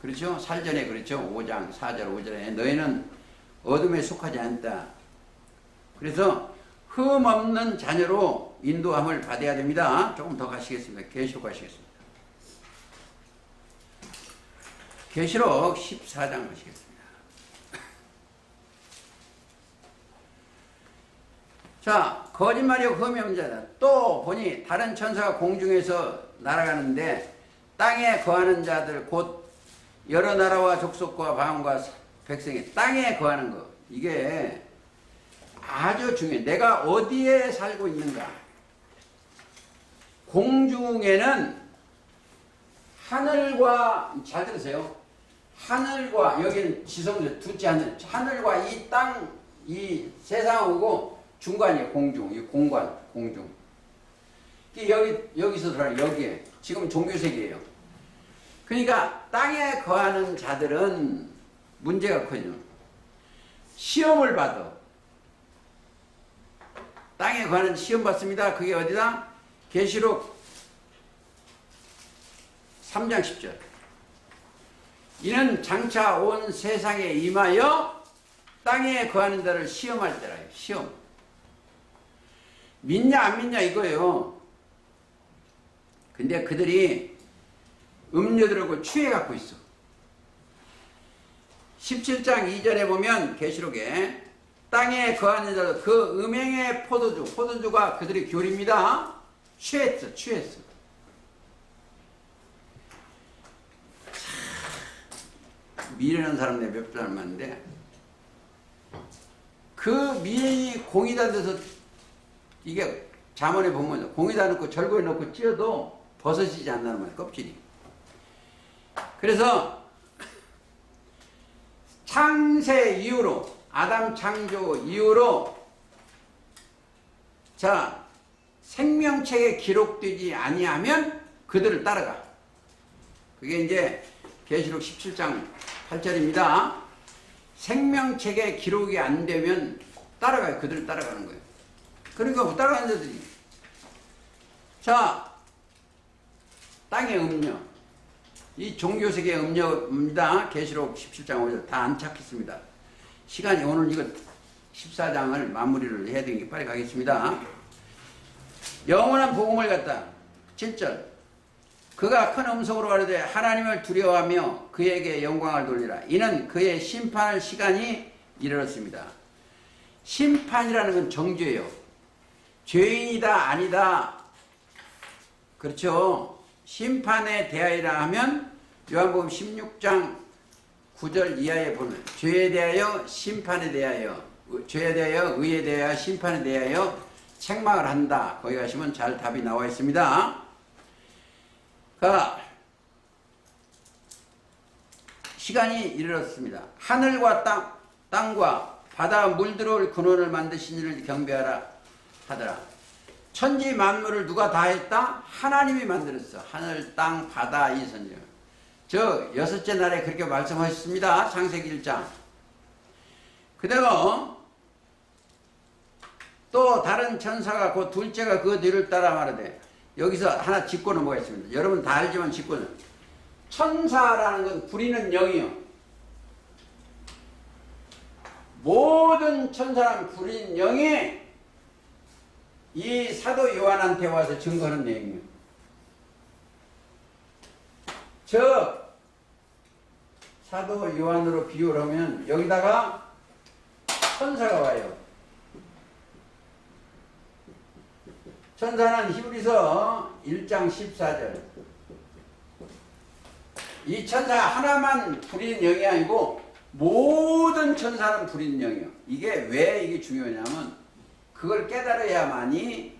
그렇죠? 살전에 그렇죠? 5장 4절 5절에 너희는 어둠에 속하지 않다. 그래서 흠없는 자녀로 인도함을 받아야 됩니다. 조금 더 가시겠습니다. 계시록 가시겠습니다. 계시록 14장 가시겠습니다. 자, 거짓말이요 흠이 없는 자다. 또 보니 다른 천사가 공중에서 날아가는데 땅에 거하는 자들 곧 여러 나라와 족속과 방언과 백성이 땅에 거하는 것, 이게 아주 중요해. 내가 어디에 살고 있는가. 공중에는 하늘과, 잘 들으세요. 하늘과, 여기는 지성들, 둘째 하늘과 이 땅, 이 세상하고 중간이에요. 공중, 이 공간, 공중. 여기서 들어가요. 여기에. 지금 종교세계예요. 그러니까 땅에 거하는 자들은 문제가 커요. 시험을 받아. 땅에 관한 시험 받습니다. 그게 어디다? 계시록 3장 10절. 이는 장차 온 세상에 임하여 땅에 거하는 자를 시험할 때라요. 시험. 믿냐 안 믿냐 이거예요. 근데 그들이 음료들하고 취해 갖고 있어. 17장 2절에 보면 계시록에 땅에 거하는 자들 그 음행의 포도주가 그들의 교리입니다. 취했어. 미련한 사람 내 몇 사람 많은데 그 미련이 공에다 넣어서, 이게 잠언에 보면 공에다 넣고 절구에 넣고 찧어도 벗어지지 않는다는 말이에요. 껍질이. 그래서 창세 이후로, 아담 창조 이후로, 자, 생명책에 기록되지 아니하면 그들을 따라가. 그게 이제 계시록 17장 8절입니다. 생명책에 기록이 안 되면 따라가요. 그들을 따라가는 거예요. 그러니까 못 따라가는 자들이. 자, 땅의 음료. 이 종교세계의 음료입니다. 계시록 17장 5절 다 안 찾겠습니다. 시간이 오늘 이거 14장을 마무리를 해야 되니까 빨리 가겠습니다. 영원한 복음을 갖다 7절 그가 큰 음성으로 가르되 하나님을 두려워하며 그에게 영광을 돌리라. 이는 그의 심판할 시간이 이르렀습니다. 심판이라는 건 정죄예요. 죄인이다 아니다 그렇죠. 심판에 대하여라 하면 요한복음 16장 9절 이하에 보면 죄에 대하여 심판에 대하여 죄에 대하여 의에 대하여 심판에 대하여 책망을 한다. 거기 가시면 잘 답이 나와 있습니다. 시간이 이르렀습니다. 하늘과 땅과 바다 물 들어올 근원을 만드신 이를 경배하라 하더라. 천지 만물을 누가 다 했다? 하나님이 만들었어. 하늘, 땅, 바다, 이 선정. 저 여섯째 날에 그렇게 말씀하셨습니다. 창세기 1장. 그대로 또 다른 천사가 그 둘째가 그 뒤를 따라 말하되, 여기서 하나 짚고 넘어가겠습니다. 여러분 다 알지만 짚고는, 천사라는 건 부리는 영이요. 모든 천사는 부리는 영이 이 사도 요한한테 와서 증거하는 내용이에요. 저 사도 요한으로 비유를 하면 여기다가 천사가 와요. 천사는 히브리서 1장 14절. 이 천사 하나만 부리는 영이 아니고 모든 천사는 부리는 영이에요. 이게 왜 이게 중요하냐면 그걸 깨달아야만이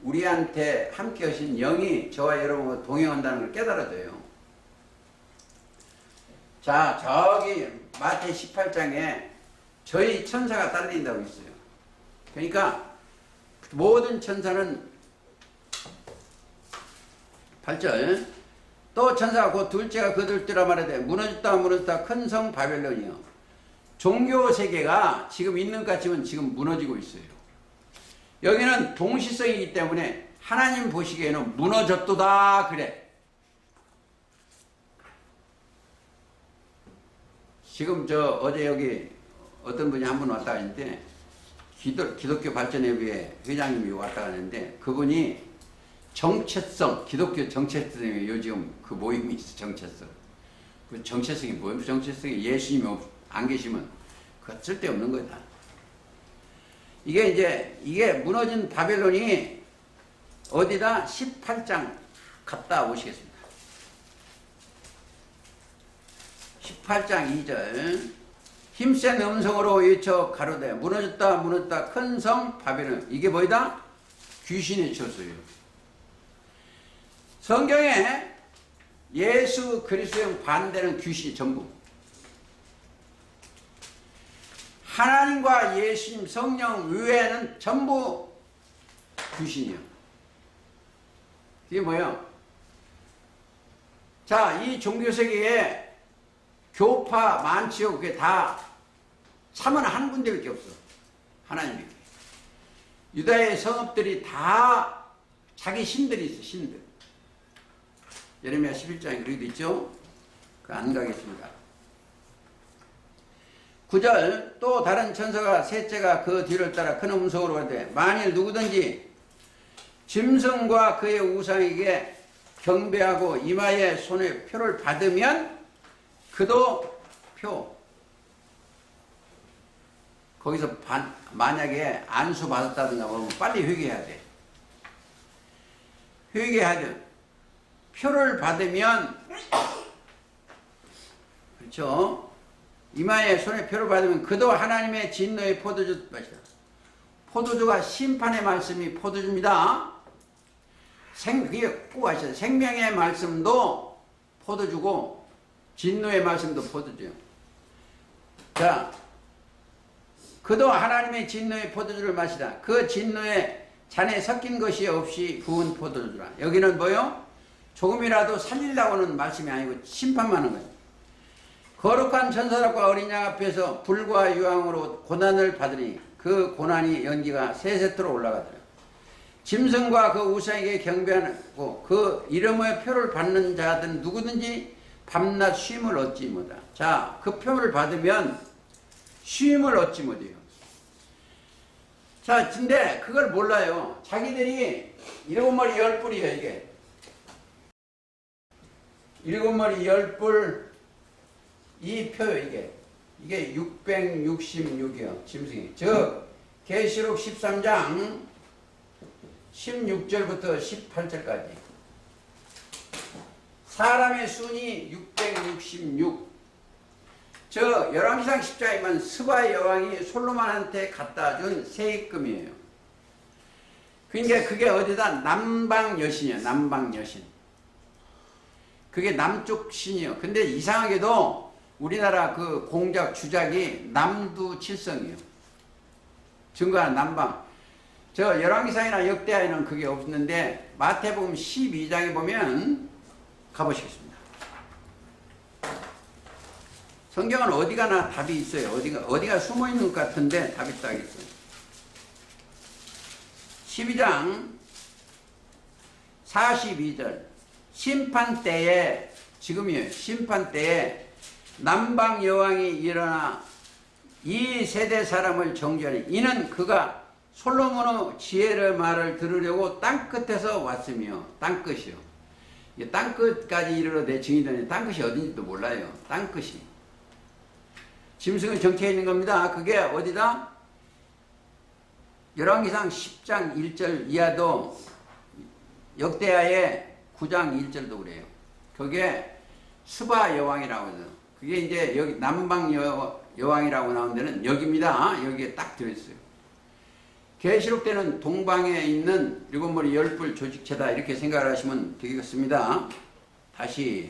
우리한테 함께 하신 영이 저와 여러분과 동행한다는 걸 깨달아줘요. 자, 저기 마태 18장에 저희 천사가 딸린다고 있어요. 그러니까 모든 천사는 8절 또 천사가 곧 둘째가 그들 뛰라 말하되 무너졌다 큰 성 바벨론이요. 종교 세계가 지금 있는 것 같지만 지금 무너지고 있어요. 여기는 동시성이기 때문에 하나님 보시기에는 무너졌도다 그래. 지금 어제 여기 어떤 분이 한 분 왔다 갔는데 기독교 발전협의회 회장님이 왔다 갔는데 그분이 정체성, 기독교 정체성이 요즘 그 모임이 있어. 정체성. 그 정체성이 뭐예요? 정체성이 예수님이 안 계시면 그거 쓸데없는 거다. 이게 무너진 바벨론이 어디다 18장 갔다 오시겠습니다. 18장 2절 힘센 음성으로 외쳐 가로되 무너졌다 큰 성 바벨론. 이게 뭐이다? 귀신의 처소예요. 성경에 예수 그리스도의 반대는 귀신이 전부. 하나님과 예수님 성령 외에는 전부 귀신이요. 이게 뭐예요? 자, 이 종교세계에 교파 많지요. 그게 다 참은 한 군데밖에 없어. 하나님이. 유다의 성읍들이 다 자기 신들이 있어. 신들. 예레미야 11장에 그렇게 있죠. 안 가겠습니다. 9절 또 다른 천사가 셋째가 그 뒤를 따라 큰 음성으로 가되 만일 누구든지 짐승과 그의 우상에게 경배하고 이마에 손에 표를 받으면 그도 표. 거기서 만약에 안수 받았다든가 그러면 빨리 회개해야 돼. 회개해야 돼. 표를 받으면 그렇죠. 이마에 손에 표를 받으면 그도 하나님의 진노의 포도주 마시다. 포도주가 심판의 말씀이 포도주입니다. 그게 꼭 아셔야 생명의 말씀도 포도주고 진노의 말씀도 포도주예요. 자, 그도 하나님의 진노의 포도주를 마시다. 그 진노에 잔에 섞인 것이 없이 부은 포도주라. 여기는 뭐요? 조금이라도 살리려고는 말씀이 아니고 심판만 하는 거예요. 거룩한 천사들과 어린 양 앞에서 불과 유황으로 고난을 받으니 그 고난이 연기가 세세토로 올라가더라. 짐승과 그 우상에게 경배하고 그 이름의 표를 받는 자들은 누구든지 밤낮 쉼을 얻지 못하. 자, 그 표를 받으면 쉼을 얻지 못해요. 자, 근데 그걸 몰라요. 자기들이 7머리 10뿔이에요, 이게. 7머리 10뿔, 이 표요, 이게. 이게 666이요, 짐승이. 즉, 계시록 13장 16절부터 18절까지. 사람의 순이 666. 저 열왕기상 10장이면 스바 여왕이 솔로몬한테 갖다 준 세입금이에요. 그러니까 그게 어디다 남방 여신이에요. 남방 여신. 그게 남쪽 신이에요. 근데 이상하게도 우리나라 그 공작 주작이 남두칠성이에요. 증거한 남방. 저 열왕기상이나 역대하에는 그게 없는데 마태복음 12장에 보면 가보시겠습니다. 성경은 어디 가나 답이 있어요. 어디가 숨어 있는 것 같은데 답이 딱 있어요. 12장 42절. 심판 때에, 지금이에요. 심판 때에 남방 여왕이 일어나 이 세대 사람을 정죄하니 이는 그가 솔로몬의 지혜의 말을 들으려고 땅끝에서 왔으며. 땅끝이요. 땅끝까지 이르러 내 증인되니 땅끝이 어딘지도 몰라요. 땅끝이. 짐승은 정체해 있는 겁니다. 그게 어디다? 열왕기상 10장 1절 이하도 역대하의 9장 1절도 그래요. 그게 스바 여왕이라고 해서 그게 이제 여기 남방 여왕이라고 나온 데는 여기입니다. 여기에 딱 들어있어요. 계시록 때는 동방에 있는 일곱 머리 열불 조직체다 이렇게 생각을 하시면 되겠습니다. 다시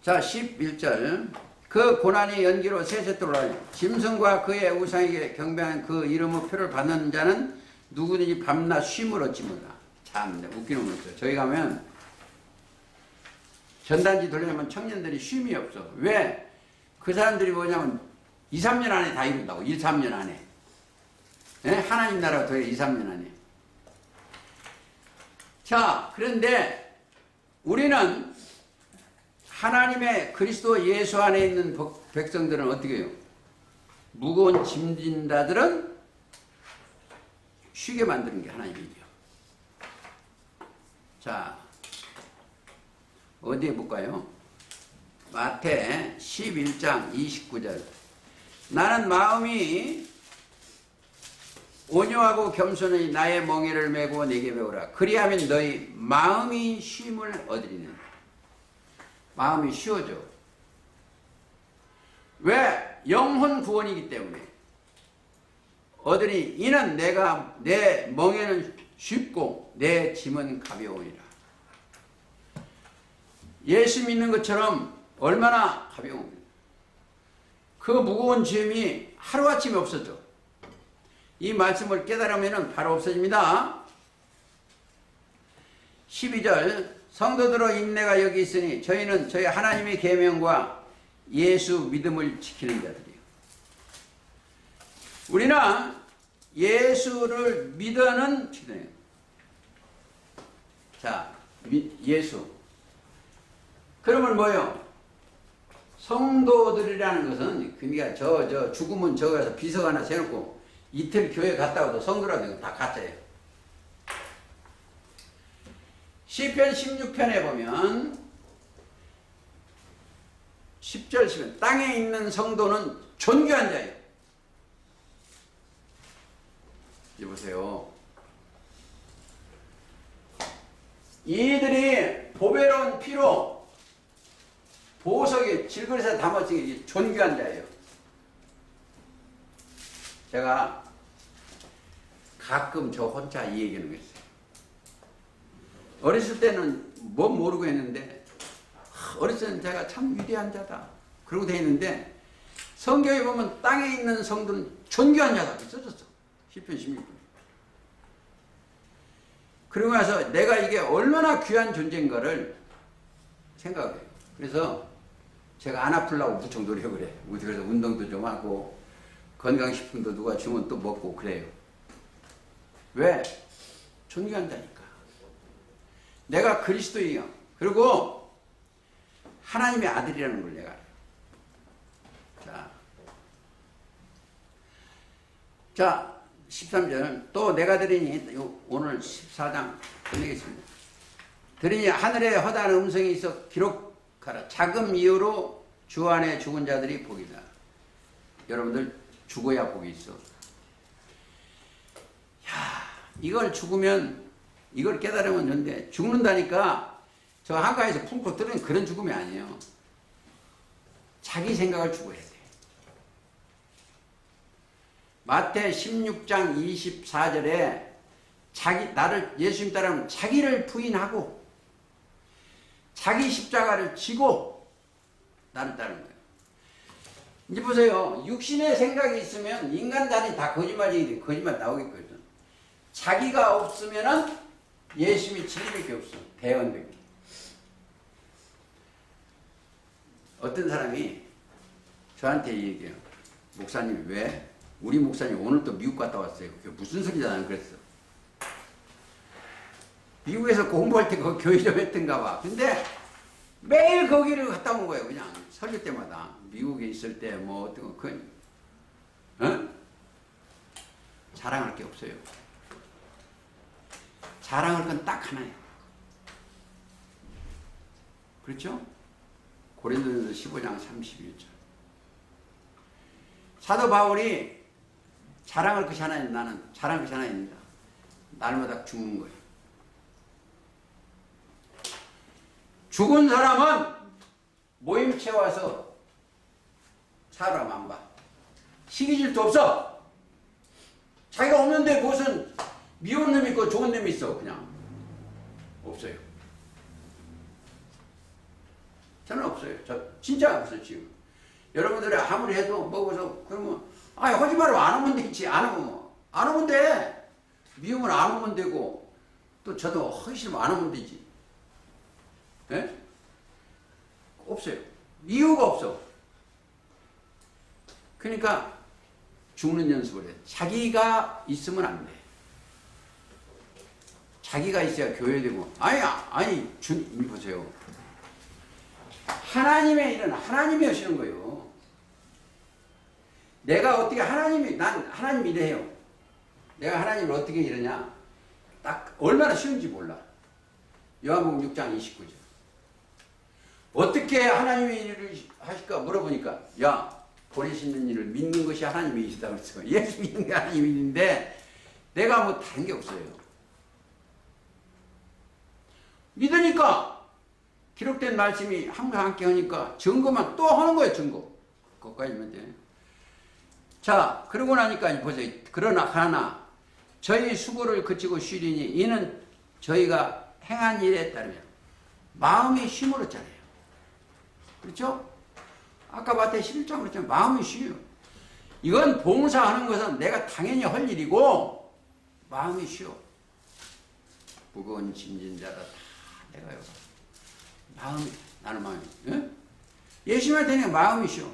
자 11절. 그 고난의 연기로 세세토록 짐승과 그의 우상에게 경배한 그 이름의 표를 받는 자는 누구든지 밤낮 쉼을 얻지 못하. 참 웃기는 거 있어요. 저희 가면 전단지 돌려면 청년들이 쉼이 없어. 왜? 그 사람들이 뭐냐면 2, 3년 안에 다 이룬다고. 1, 3년 안에. 네? 하나님 나라가 더 2, 3년 안에. 자, 그런데 우리는 하나님의 그리스도 예수 안에 있는 백성들은 어떻게 해요? 무거운 짐진 자들은 쉬게 만드는 게 하나님이죠. 자, 어디에 볼까요? 마태 11장 29절. 나는 마음이 온유하고 겸손히 나의 멍에를 메고 내게 배우라. 그리하면 너희 마음이 쉼을 얻으리는. 마음이 쉬워져. 왜? 영혼 구원이기 때문에. 얻으니 이는 내가 내 멍에는 쉽고 내 짐은 가벼우니라. 예수 믿는 것처럼 얼마나 가벼운 그 무거운 짐이 하루아침에 없어져. 이 말씀을 깨달으면 바로 없어집니다. 12절. 성도들의 인내가 여기 있으니 저희는 저희 하나님의 계명과 예수 믿음을 지키는 자들이에요. 우리는 예수를 믿어는 지도해요. 자, 예수. 그러면 뭐요? 성도들이라는 것은 그러니까 저 죽으면 저 가서 비석 하나 세놓고 이틀 교회 갔다 와도 성도라는 건 다 가짜예요. 시편 16편에 보면 10절 10편 땅에 있는 성도는 존귀한 자예요. 여보세요. 이들이 보배로운 피로 보석에 질그릇에 담아진 존귀한 자예요. 제가 가끔 저 혼자 이 얘기하는 거 있어요. 어렸을 때는 뭐 모르고 했는데 어렸을 때는 제가 참 위대한 자다 그러고 다녔는데 성경에 보면 땅에 있는 성도는 존귀한 자다 써졌어. 시편 16편. 그러고 나서 내가 이게 얼마나 귀한 존재인가를 생각해요. 그래서 제가 안 아프려고 무척 노력을 해요. 그래서 운동도 좀 하고 건강식품도 누가 주면 또 먹고 그래요. 왜? 존귀한 자니까. 내가 그리스도예요. 그리고 하나님의 아들이라는 걸 내가 알아요. 자 13절 또 내가 들으니 오늘 14장 끝내겠습니다. 들으니 하늘에 허다한 음성이 있어 기록하라. 자금 이후로 주 안에 죽은 자들이 복이다. 여러분들 죽어야 복이 있어. 야, 이걸 죽으면 이걸 깨달으면 좋은데 죽는다니까 저 한가에서 품고 뜨는 그런 죽음이 아니에요. 자기 생각을 죽어야 돼. 마태 16장 24절에 나를 예수님 따르면 자기를 부인하고 자기 십자가를 지고 나를 따르는 거예요. 이제 보세요. 육신의 생각이 있으면 인간단이 다 거짓말이 거짓말 나오겠거든. 자기가 없으면은 예수님이 진리밖에 없어. 대언밖에. 어떤 사람이 저한테 얘기해요. 목사님 왜? 우리 목사님 오늘 또 미국 갔다 왔어요. 그게 무슨 소리잖아. 그랬어. 미국에서 공부할 때 그 교회 좀 했던가 봐. 근데 매일 거기를 갔다 온 거예요. 그냥 설교 때마다. 미국에 있을 때 뭐 어떤 거, 어? 자랑할 게 없어요. 자랑할 건 딱 하나예요. 그렇죠? 고린도전서 15장 31절. 사도 바울이 자랑할 것이 하나 있는 나는 자랑할 것이 하나 있습니다. 날마다 죽는 거예요. 죽은 사람은 모임체 와서 사람 안 봐. 시기질도 없어. 자기가 없는데 무슨 미운 놈이 있고 좋은 놈이 있어. 그냥 없어요. 저는 없어요. 저 진짜 없어요. 지금 여러분들이 아무리 해도 먹어서 그러면 하지 말고 안 오면 되지. 안 오면 돼. 미우면 안 오면 되고 또 저도 하기 싫으면 안 오면 되지. 네? 없어요. 이유가 없어. 그러니까 죽는 연습을 해. 자기가 있으면 안 돼. 자기가 있어야 교회되고. 아니 주님 보세요. 하나님의 일은 하나님이 하시는 거예요. 내가 어떻게 난 하나님 일해요. 내가 하나님을 어떻게 이러냐. 딱 얼마나 쉬운지 몰라. 요한복음 6장 29절. 어떻게 하나님의 일을 하실까 물어보니까 보내시는 일을 믿는 것이 하나님의 일이다 그랬어. 예수 믿는 게 하나님의 일인데 내가 뭐 다른 게 없어요. 믿으니까 기록된 말씀이 항상 함께 하니까 증거만 또 하는 거예요. 증거. 거기까지면 돼. 자, 그러고 나니까 보세요. 그러나 저희 수고를 그치고 쉬리니 이는 저희가 행한 일에 따르면 마음이 쉼으로잖아요. 그렇죠? 아까 마태 11장 그랬잖아요. 마음이 쉬요. 이건 봉사하는 것은 내가 당연히 할 일이고 마음이 쉬어. 무거운 짐진 자다 다 내가요. 나는 마음이. 예? 예수님을 되니까 마음이 쉬어.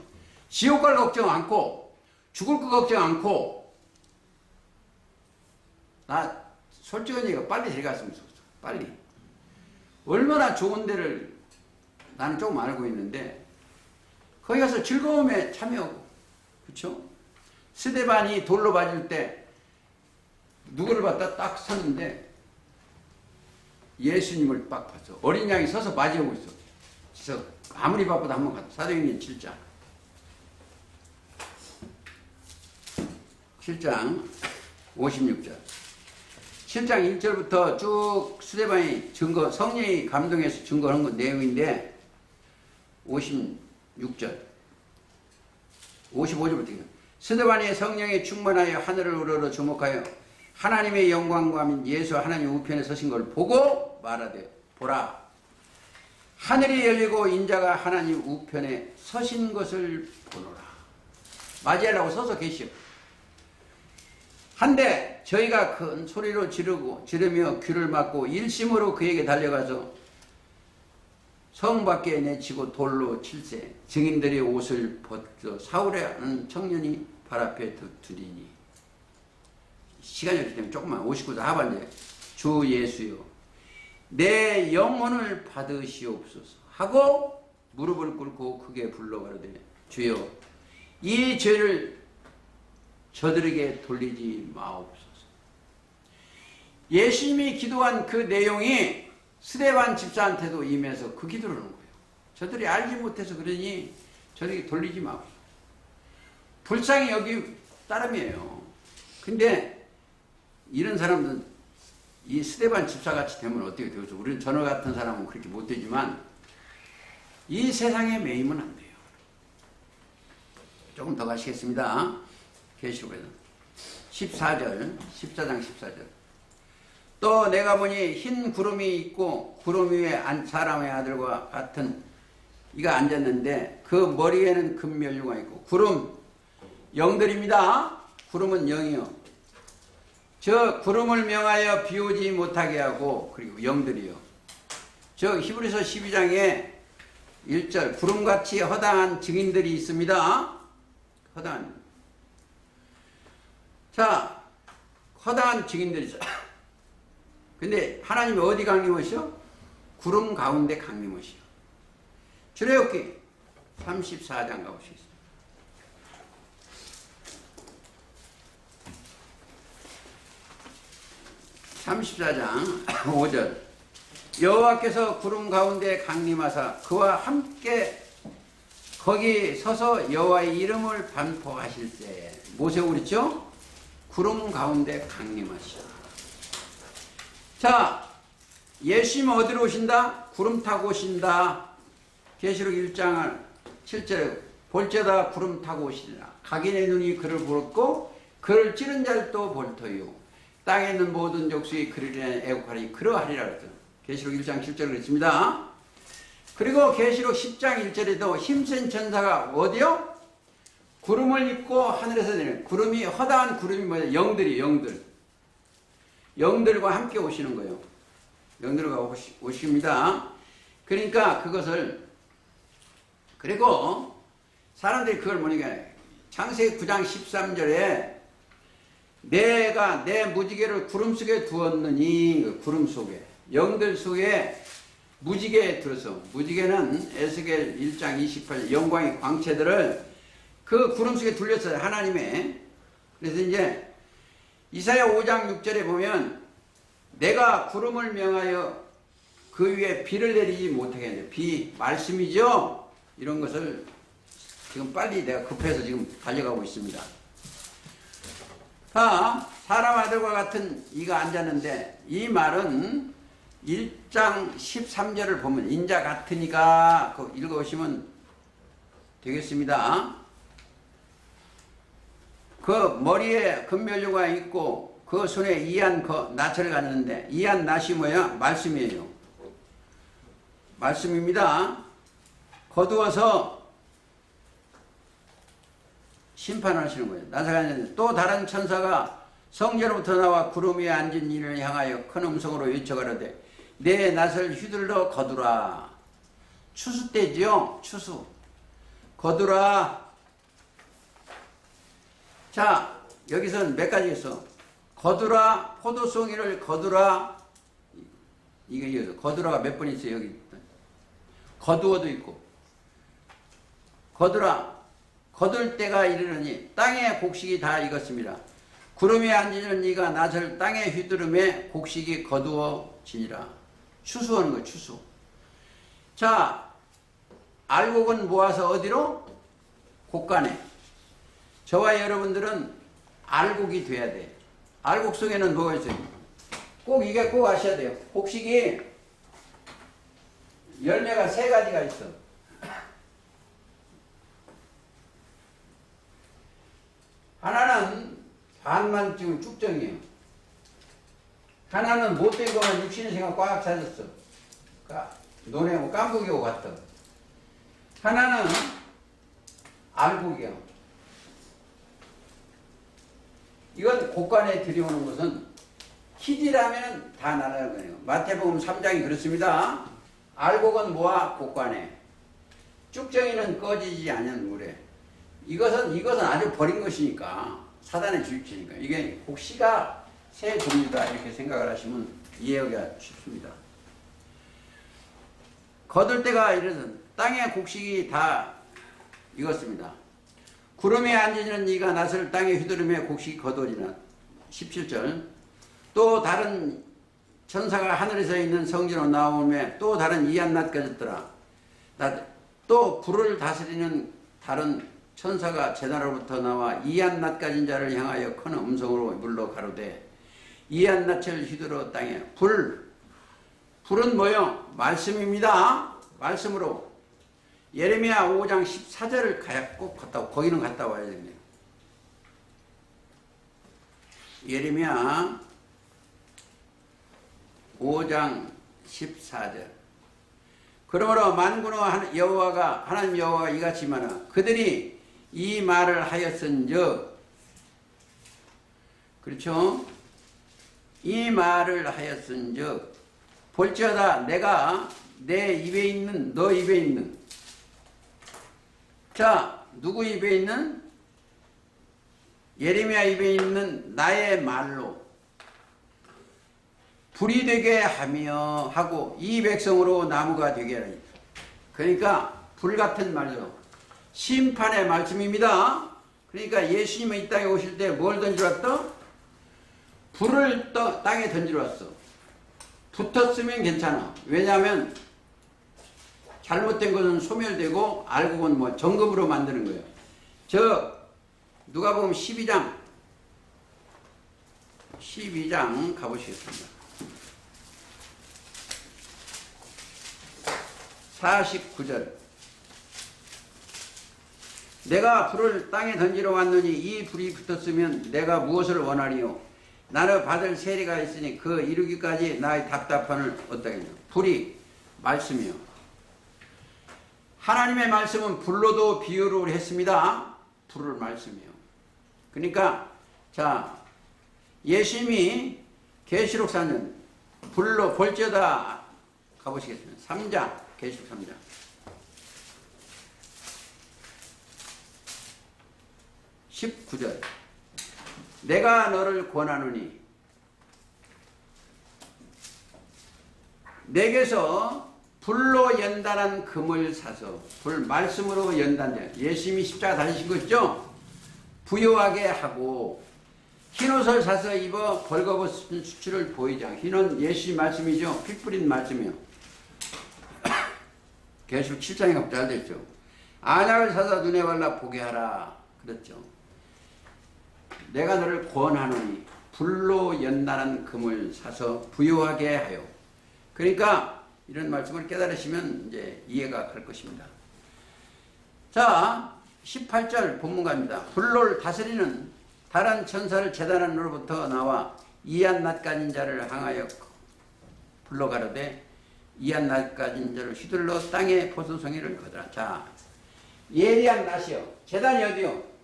지옥 갈 걱정 않고 죽을 거 걱정 않고 나 솔직한 얘기가 빨리 데려갔으면 좋겠어. 빨리. 얼마나 좋은 데를 나는 조금 알고 있는데 거기 가서 즐거움에 참여하고 그렇죠? 스데반이 돌로 맞을 때 누구를 봤다 딱 섰는데 예수님을 딱 봤어. 어린 양이 서서 맞이하고 있어. 그래서 아무리 바빠도 한번 가자. 사도행전 7장 56절 7장 1절부터 쭉 스데반이 성령이 감동해서 증거하는 건 내용인데 56절 55절부터 스데반이 성령에 충만하여 하늘을 우러러 주목하여 하나님의 영광과 예수 하나님 우편에 서신 걸 보고 말하되 보라 하늘이 열리고 인자가 하나님 우편에 서신 것을 보노라. 맞이하려고 서서 계시오. 한데 저희가 큰 소리로 지르며 귀를 막고 일심으로 그에게 달려가서 성 밖에 내치고 돌로 칠세 증인들의 옷을 벗겨 사울의 하는 청년이 발 앞에 두리니. 시간이 없기 때문에 조금만 59절 하반절. 주 예수여 내 영혼을 받으시옵소서 하고 무릎을 꿇고 크게 불러 가로되 주여 이 죄를 저들에게 돌리지 마옵소서. 예수님이 기도한 그 내용이 스데반 집사한테도 임해서 그 기도를 하는 거예요. 저들이 알지 못해서 그러니 저들에게 돌리지 마옵소서. 불쌍히 여기 따름이에요. 근데 이런 사람들은 이 스데반 집사같이 되면 어떻게 되겠어? 우리는 전어 같은 사람은 그렇게 못 되지만 이 세상에 매이면 안 돼요. 조금 더 가시겠습니다. 계시록에서 14절, 14장 14절. 또 내가 보니 흰 구름이 있고 구름 위에 사람의 아들과 같은 이가 앉았는데 그 머리에는 금면류가 있고 구름 영들입니다. 구름은 영이요. 저 구름을 명하여 비오지 못하게 하고 그리고 영들이요. 저 히브리서 12장에 1절 구름같이 허당한 증인들이 있습니다. 허당한. 자, 허당한 증인들이죠. 근데 하나님이 어디 강림하시오? 구름 가운데 강림하시오. 출애굽기 34장 가보시겠습니다. 34장 5절 여호와께서 구름 가운데 강림하사 그와 함께 거기 서서 여호와의 이름을 반포하실 때 모세가 그랬죠? 구름 가운데 강림하시오. 자, 예수님은 어디로 오신다? 구름 타고 오신다. 계시록 1장 7절에 볼지어다 구름 타고 오시리라. 각인의 눈이 그를 보았고 그를 찌른 자를 또 볼 터이요. 땅에 있는 모든 족속이 그를 인하여 애국하리 그러하리라 그랬죠. 계시록 1장 7절을 그랬습니다. 그리고 계시록 10장 1절에도 힘센 천사가 어디요? 구름을 입고 하늘에서 내리는 구름이 허다한 구름이 뭐냐? 영들이 영들. 영들과 함께 오시는 거예요. 영들과 오십니다. 그러니까 그것을 그리고 사람들이 그걸 뭐니까 창세기 9장 13절에 내가 내 무지개를 구름 속에 두었느니 구름 속에 영들 속에 무지개에 들어서 무지개는 에스겔 1장 28절 영광의 광채들을 그 구름 속에 둘렸어요. 하나님의. 그래서 이제 이사야 5장 6절에 보면 내가 구름을 명하여 그 위에 비를 내리지 못하게 했는데 비 말씀이죠. 이런 것을 지금 빨리 내가 급해서 지금 달려가고 있습니다. 자, 사람 아들과 같은 이가 앉았는데 이 말은 1장 13절을 보면 인자 같은 이가 읽어보시면 되겠습니다. 그 머리에 금면류가 있고 그 손에 이한 낫을 갖는데 이한 낫이 뭐야? 말씀이에요. 말씀입니다. 거두어서 심판하시는 거예요. 나사가는 또 다른 천사가 성전으로부터 나와 구름 위에 앉은 이를 향하여 큰 음성으로 외쳐가로되 내 낫을 휘둘러 거두라. 추수 때지요. 추수. 거두라. 자, 여기서는 몇 가지 있어. 거두라. 포도송이를 거두라. 이게 이어서 거두라가 몇 번 있어요. 여기. 거두어도 있고. 거두라. 거둘 때가 이르느니 땅의 곡식이 다 익었습니다. 구름에 앉으는 이가 낫을 땅에 휘두름에 곡식이 거두어지니라. 추수하는 거예요. 추수. 자, 알곡은 모아서 어디로? 곡간에. 저와 여러분들은 알곡이 돼야 돼. 알곡 속에는 뭐가 있어요? 꼭 이게 꼭 아셔야 돼요. 곡식이 열매가 세 가지가 있어. 하나는 반만 지금 쭉정이에요. 하나는 못된 거만 육신의 생각 꽉 차졌어. 논에 뭐 깐부기고 같아. 하나는 알곡이야. 이건 곡간에 들여오는 것은 키지라면 다 나눠야 거예요. 마태복음 3장이 그렇습니다. 알곡은 모아 곡간에, 쭉정이는 꺼지지 않는 물에. 이것은 아주 버린 것이니까, 사단의 주입체니까. 이게 곡씨가 새 종류다 이렇게 생각을 하시면 이해하기가 쉽습니다. 거둘 때가 이래서 땅의 곡식이 다 익었습니다. 구름에 앉으는 이가 낫을 땅에 휘두르며 곡식이 거두어지나. 17절. 또 다른 천사가 하늘에서 있는 성전으로 나오며 또 다른 이한 낫 가졌더라. 또 불을 다스리는 다른 천사가 제나로부터 나와 이한 낫 가진 자를 향하여 큰 음성으로 물러 가로되 이한낯을 휘두르 땅에 불은 뭐요? 말씀입니다. 말씀으로 예레미야 5장 14절을 꼭 거기는 갔다 와야 됩니다. 예레미야 5장 14절. 그러므로 만군의 여호와가 하나님 여호와가 이같이 말하노라. 그들이 이 말을 하였은즉, 그렇죠? 이 말을 하였은즉 볼지어다 내가 내 입에 있는 너 입에 있는, 자 누구 입에 있는? 예레미야 입에 있는 나의 말로 불이 되게 하며 하고 이 백성으로 나무가 되게 하라. 그러니까 불같은 말로 심판의 말씀입니다. 그러니까 예수님은 이 땅에 오실 때 뭘 던지러 왔다? 불을 땅에 던지러 왔어. 붙었으면 괜찮아. 왜냐하면 잘못된 것은 소멸되고 알고 보면 뭐 정금으로 만드는 거예요. 누가 보면 12장 가보시겠습니다. 49절. 내가 불을 땅에 던지러 왔느니 이 불이 붙었으면 내가 무엇을 원하리요? 나는 받을 세리가 있으니 그 이루기까지 나의 답답함을 어떠겠냐. 불이 말씀이요. 하나님의 말씀은 불로도 비유를 했습니다. 불을 말씀이요. 그러니까 자 예수님이 계시록 4년 불로 볼지어다 가보시겠습니다. 3장 계시록 3장. (19절) 내가 너를 권하노니 내게서 불로 연단한 금을 사서 불 말씀으로 연단해 예수님이 십자가 달리신 거 있죠? 부요하게 하고 흰옷을 사서 입어 벌거벗은 수치를 보이지 않게. 흰옷 예수님 말씀이죠. 피 뿌린 말씀이요. 계시록 7장에 가면 잘 됐죠. 안약을 사서 눈에 발라 보게 하라 그랬죠. 내가 너를 권하노니 불로 연단한 금을 사서 부요하게 하여. 그러니까 이런 말씀을 깨달으시면 이제 이해가 갈 것입니다. 자 18절 본문가입니다. 불로를 다스리는 다른 천사를 제단으로부터 나와 이한 낯 가진 자를 향하여 불러 가로되 이한 낯 가진 자를 휘둘러 땅에 포도송이를 거두라. 자 예리한 낯이요. 제단이 어디요?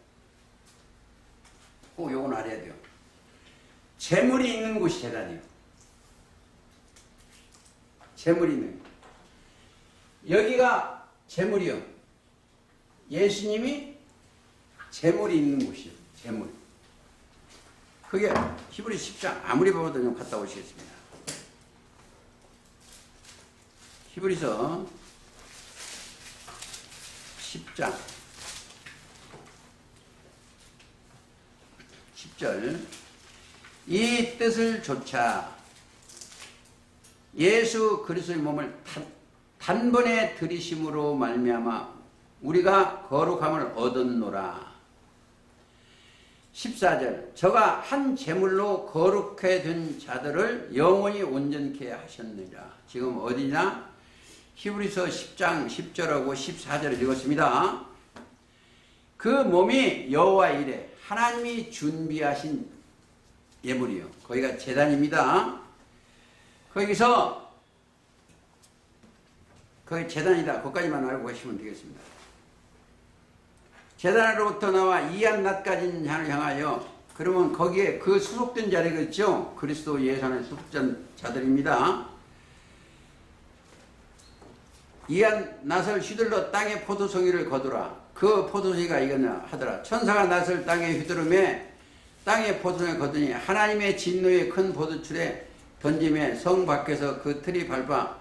꼭 요건 알아야 돼요. 재물이 있는 곳이 제단이요. 재물이 있는 여기가 재물이요. 예수님이 재물이 있는 곳이요. 재물. 그게 히브리 10장 아무리 봐도 좀 갔다 오시겠습니다. 히브리서 10장 10절 이 뜻을 조차 예수 그리스도의 몸을 단번에 들이심으로 말미암아 우리가 거룩함을 얻었노라. 14절 저가 한 제물로 거룩해 된 자들을 영원히 온전케 하셨느니라. 지금 어디냐? 히브리서 10장 10절하고 14절을 읽었습니다. 그 몸이 여호와 이레 하나님이 준비하신 예물이요. 거기가 제단입니다. 거기서 거기 제단이다. 거기까지만 알고 가시면 되겠습니다. 제단으로부터 나와 이한 낯 가진 자를 향하여 그러면 거기에 그 수속된 자리가 있죠. 그리스도 예수 안에 수속된 자들입니다. 이한 낯을 휘둘러 땅에 포도송이를 거두라. 그 포도송이가 이거냐 하더라. 천사가 낯을 땅에 휘두르매 땅에 포도송이를 거두니 하나님의 진노의 큰 포도출에 던짐에 성 밖에서 그 틀이 밟아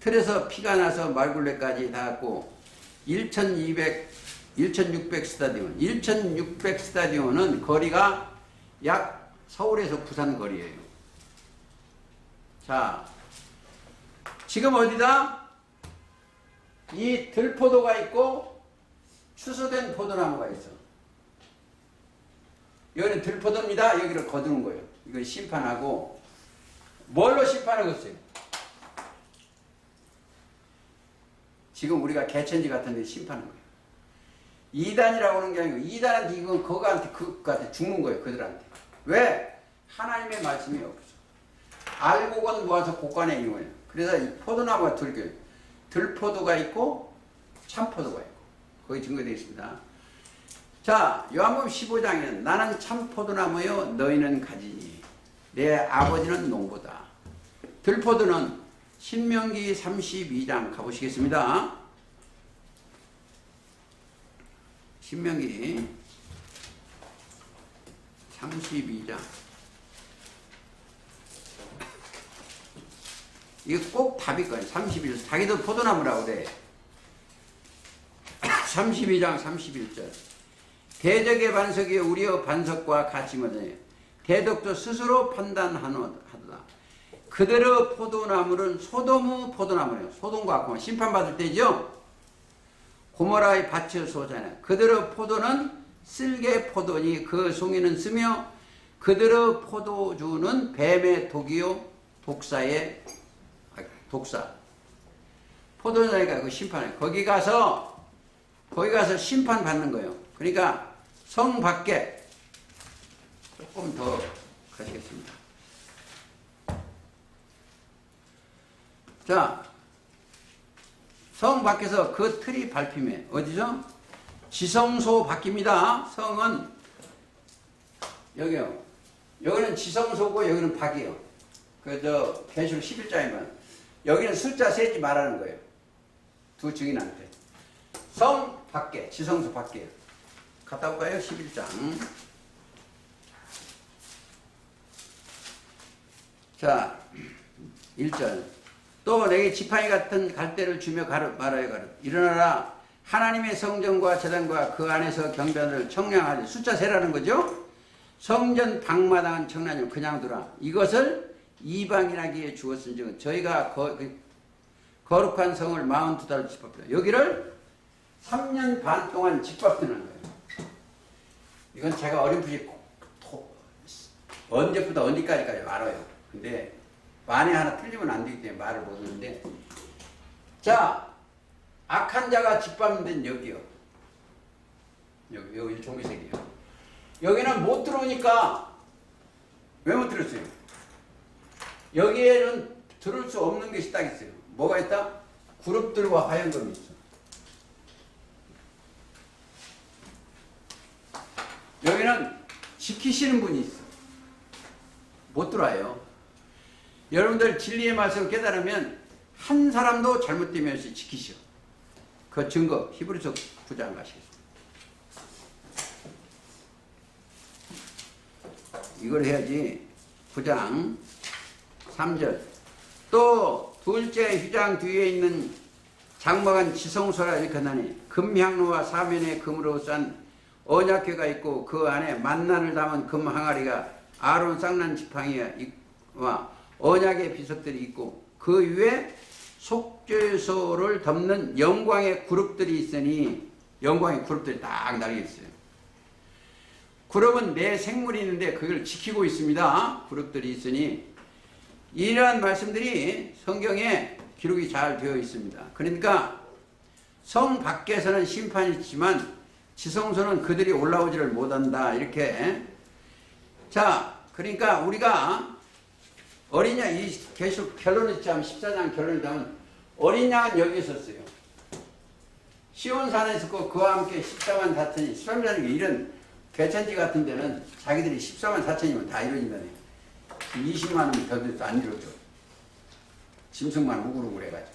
틀에서 피가 나서 말굴레까지 닿았고 1600 스타디온 1600 스타디온은 거리가 약 서울에서 부산 거리예요. 자 지금 어디다? 이 들포도가 있고 추수된 포도나무가 있어. 여기는 들포도입니다. 여기를 거두는 거예요. 이걸 심판하고 뭘로 심판하겠어요? 지금 우리가 개천지 같은 데 심판하는 거예요. 이단이라고 하는 게 아니고 이단한테 이건 그거한테 죽는 거예요. 그들한테. 왜? 하나님의 말씀이 없어. 알곡은 모아서 곡간에 있는 거예요. 그래서 이 포도나무가 들포도가 있고 참포도가 있고 거기 증거되어 있습니다. 자, 요한복음 15장에는 나는 참포도나무요 너희는 가지니 내 아버지는 농부다. 들포도는 신명기 32장 가보시겠습니다. 신명기 32장. 이거 꼭 답일 거예요. 31절. 자기도 포도나무라고 그래. 32장 31절. 대적의 반석이 우리의 반석과 같이 모자니 대독도 스스로 판단하노다. 그대로 포도나무는 소돔의 포도나무예요. 소돔과 고모라 심판받을 때죠. 고모라의 밭을 소자네. 그대로 포도는 쓸개 포도니 그 송이는 쓰며 그대로 포도주는 뱀의 독이요 독사. 포도나무가 그 심판해. 거기 가서 심판 받는 거예요. 그러니까 성 밖에 조금 더 가시겠습니다. 자, 성 밖에서 그 틀이 밟히면 어디죠? 지성소 밖입니다. 성은 여기요. 여기는 지성소고 여기는 밖이요. 계시록 11장이면 여기는 숫자 세지 말라는 거예요. 두 증인한테. 성 밖에, 지성소 밖에. 갔다 올까요? 11장. 자, 1절. 또 내게 지팡이 같은 갈대를 주며 말하여 가라. 일어나라. 하나님의 성전과 제단과 그 안에서 경배를 청량하지. 숫자 세라는 거죠. 성전 방마당은 청량하지 그냥 두라. 이것을 이방인에게 주었은즉 저희가 거룩한 성을 42달을 짓밟다. 여기를 3년 반 동안 짓밟드는 거예요. 이건 제가 어렴풋이 언제부터 언제까지까지 알아요. 근데 만에 하나 틀리면 안 되기 때문에 말을 못하는데, 자, 악한 자가 짓밟는 데는 여기요. 여기 종이색이요. 여기는 못 들어오니까 왜 못 들었어요? 여기에는 들을 수 없는 것이 딱 있어요. 뭐가 있다? 그룹들과 화연금이 있어. 여기는 지키시는 분이 있어. 못 들어와요. 여러분들 진리의 말씀을 깨달으면 한 사람도 잘못되면 지키시오. 그 증거 히브리서 9장 가시겠습니다. 이걸 해야지. 9장 3절. 또 둘째 휘장 뒤에 있는 장막은 지성소라 일컫나니 금향로와 사면에 금으로 싼 언약궤가 있고 그 안에 만난을 담은 금 항아리가 아론 쌍난 지팡이와 언약의 비석들이 있고 그 위에 속죄소를 덮는 영광의 그룹들이 있으니 영광의 그룹들이 딱 달려 있어요. 그룹은 내 생물이 있는데 그걸 지키고 있습니다. 그룹들이 있으니 이러한 말씀들이 성경에 기록이 잘 되어 있습니다. 그러니까 성 밖에서는 심판이 있지만 지성소는 그들이 올라오지를 못한다. 이렇게. 자, 그러니까 우리가 어린 양, 이 계속 결론을 짜면 14장 결론을 짜면 어린 양은 여기 있었어요. 시온산에 있었고 그와 함께 14만 4천이 13만이 이런 개천지 같은 데는 자기들이 14만 4천이면 다 이루어진다네. 20만 원이 더 돼도 안 이루어져. 짐승만 우글우글 해가지고.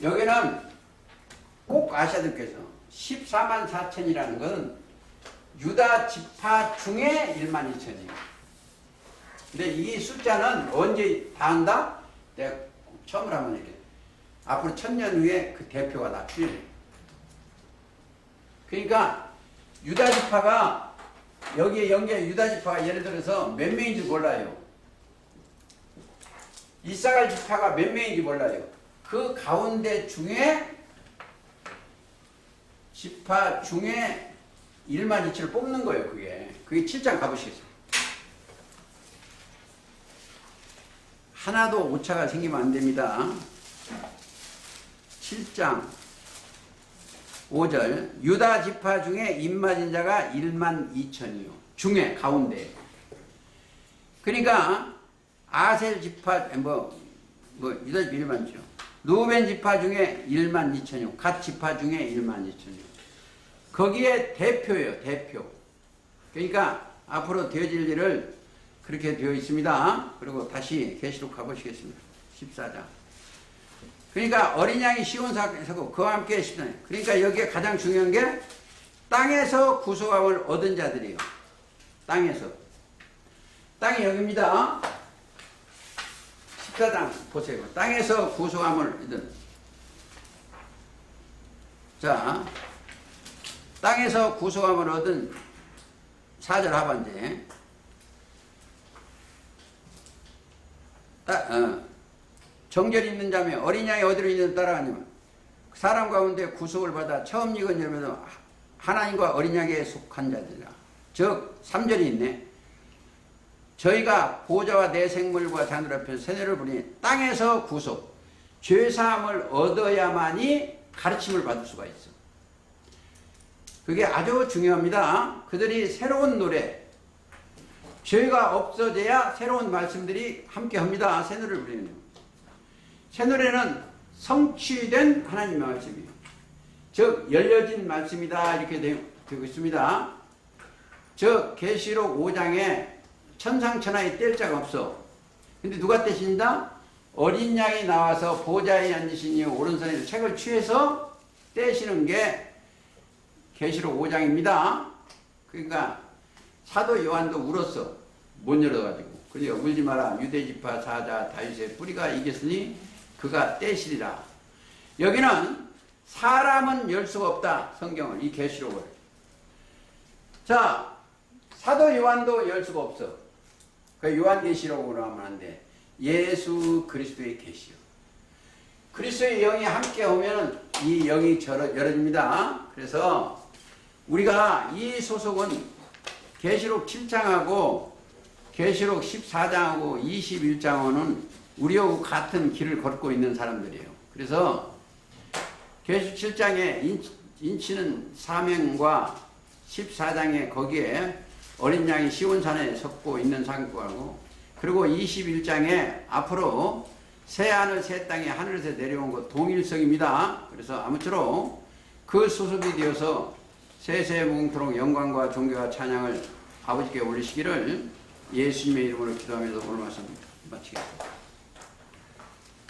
여기는 꼭 아셔야 될 게 있어. 14만 4천이라는 것은 유다 지파 중에 1만 2천이에요. 근데 이 숫자는 언제 다 한다? 내가 처음으로 한번 얘기해. 앞으로 1000년 후에 그 대표가 다 필요해. 그러니까 유다 지파가 여기에 연계 유다 지파가 예를 들어서 몇 명인지 몰라요. 이사갈 지파가 몇 명인지 몰라요. 그 가운데 중에 지파 중에 1만 2천을 뽑는 거예요. 그게 7장 가보시겠습니다. 하나도 오차가 생기면 안 됩니다. 7장 5절 유다 지파 중에 입맞은 자가 1만 2천이요. 중에 가운데. 그러니까 아셀 지파 유다 지파 1만이죠. 루벤 지파 중에 1만 2천이요. 갓 지파 중에 1만 2천이요. 거기에 대표예요. 대표. 그러니까 앞으로 되어질 일을 그렇게 되어 있습니다. 그리고 다시 계시록 가보시겠습니다. 14장. 그러니까 어린 양이 시온 사고 그와 함께 14장. 그러니까 여기에 가장 중요한 게 땅에서 구속함을 얻은 자들이에요. 땅에서. 땅이 여기입니다. 14장 보세요. 땅에서 구속함을 얻은. 자, 땅에서 구속함을 얻은 4절 하반제. 정절이 있는 자매 어린 양이 어디로 있는 따라가냐면 사람 가운데 구속을 받아 처음 익은 열매는 하나님과 어린 양에 속한 자들이라. 즉 3절이 있네. 저희가 보좌와 내 생물과 자들 앞에서 세례를 부리니 땅에서 구속 죄사함을 얻어야만이 가르침을 받을 수가 있어. 그게 아주 중요합니다. 그들이 새로운 노래, 죄가 없어져야 새로운 말씀들이 함께합니다. 새 노래를 부르는. 새 노래는 성취된 하나님의 말씀이에요. 즉 열려진 말씀이다 이렇게 되고 있습니다. 즉 계시록 5장에 천상천하에 뗄 자가 없어. 근데 누가 떼신다? 어린 양이 나와서 보좌에 앉으시니 오른손에 책을 취해서 떼시는 게 계시록 5장입니다. 그러니까 사도 요한도 울었어. 못 열어가지고. 그러니까 울지 마라. 유대지파 사자 다윗의 뿌리가 이겼으니 그가 떼시리라. 여기는 사람은 열 수가 없다. 성경을. 이 계시록을. 자, 사도 요한도 열 수가 없어. 그 요한계시록으로 하면 안 돼. 예수 그리스도의 계시요. 그리스도의 영이 함께 오면 이 영이 열어집니다. 그래서 우리가 이 소속은 계시록 7장하고 계시록 14장하고 21장하고는 우리하고 같은 길을 걷고 있는 사람들이에요. 그래서 계시록 7장에 인치는 사명과 14장에 거기에 어린 양이 시온산에 섰고 있는 상고하고 그리고 21장에 앞으로 새 하늘 새 땅에 하늘에서 내려온 것 동일성입니다. 그래서 아무쪼록 그 소속이 되어서 세세 무궁토록 영광과 존귀와 찬양을 아버지께 올리시기를 예수님의 이름으로 기도하면서 오늘 말씀 마치겠습니다.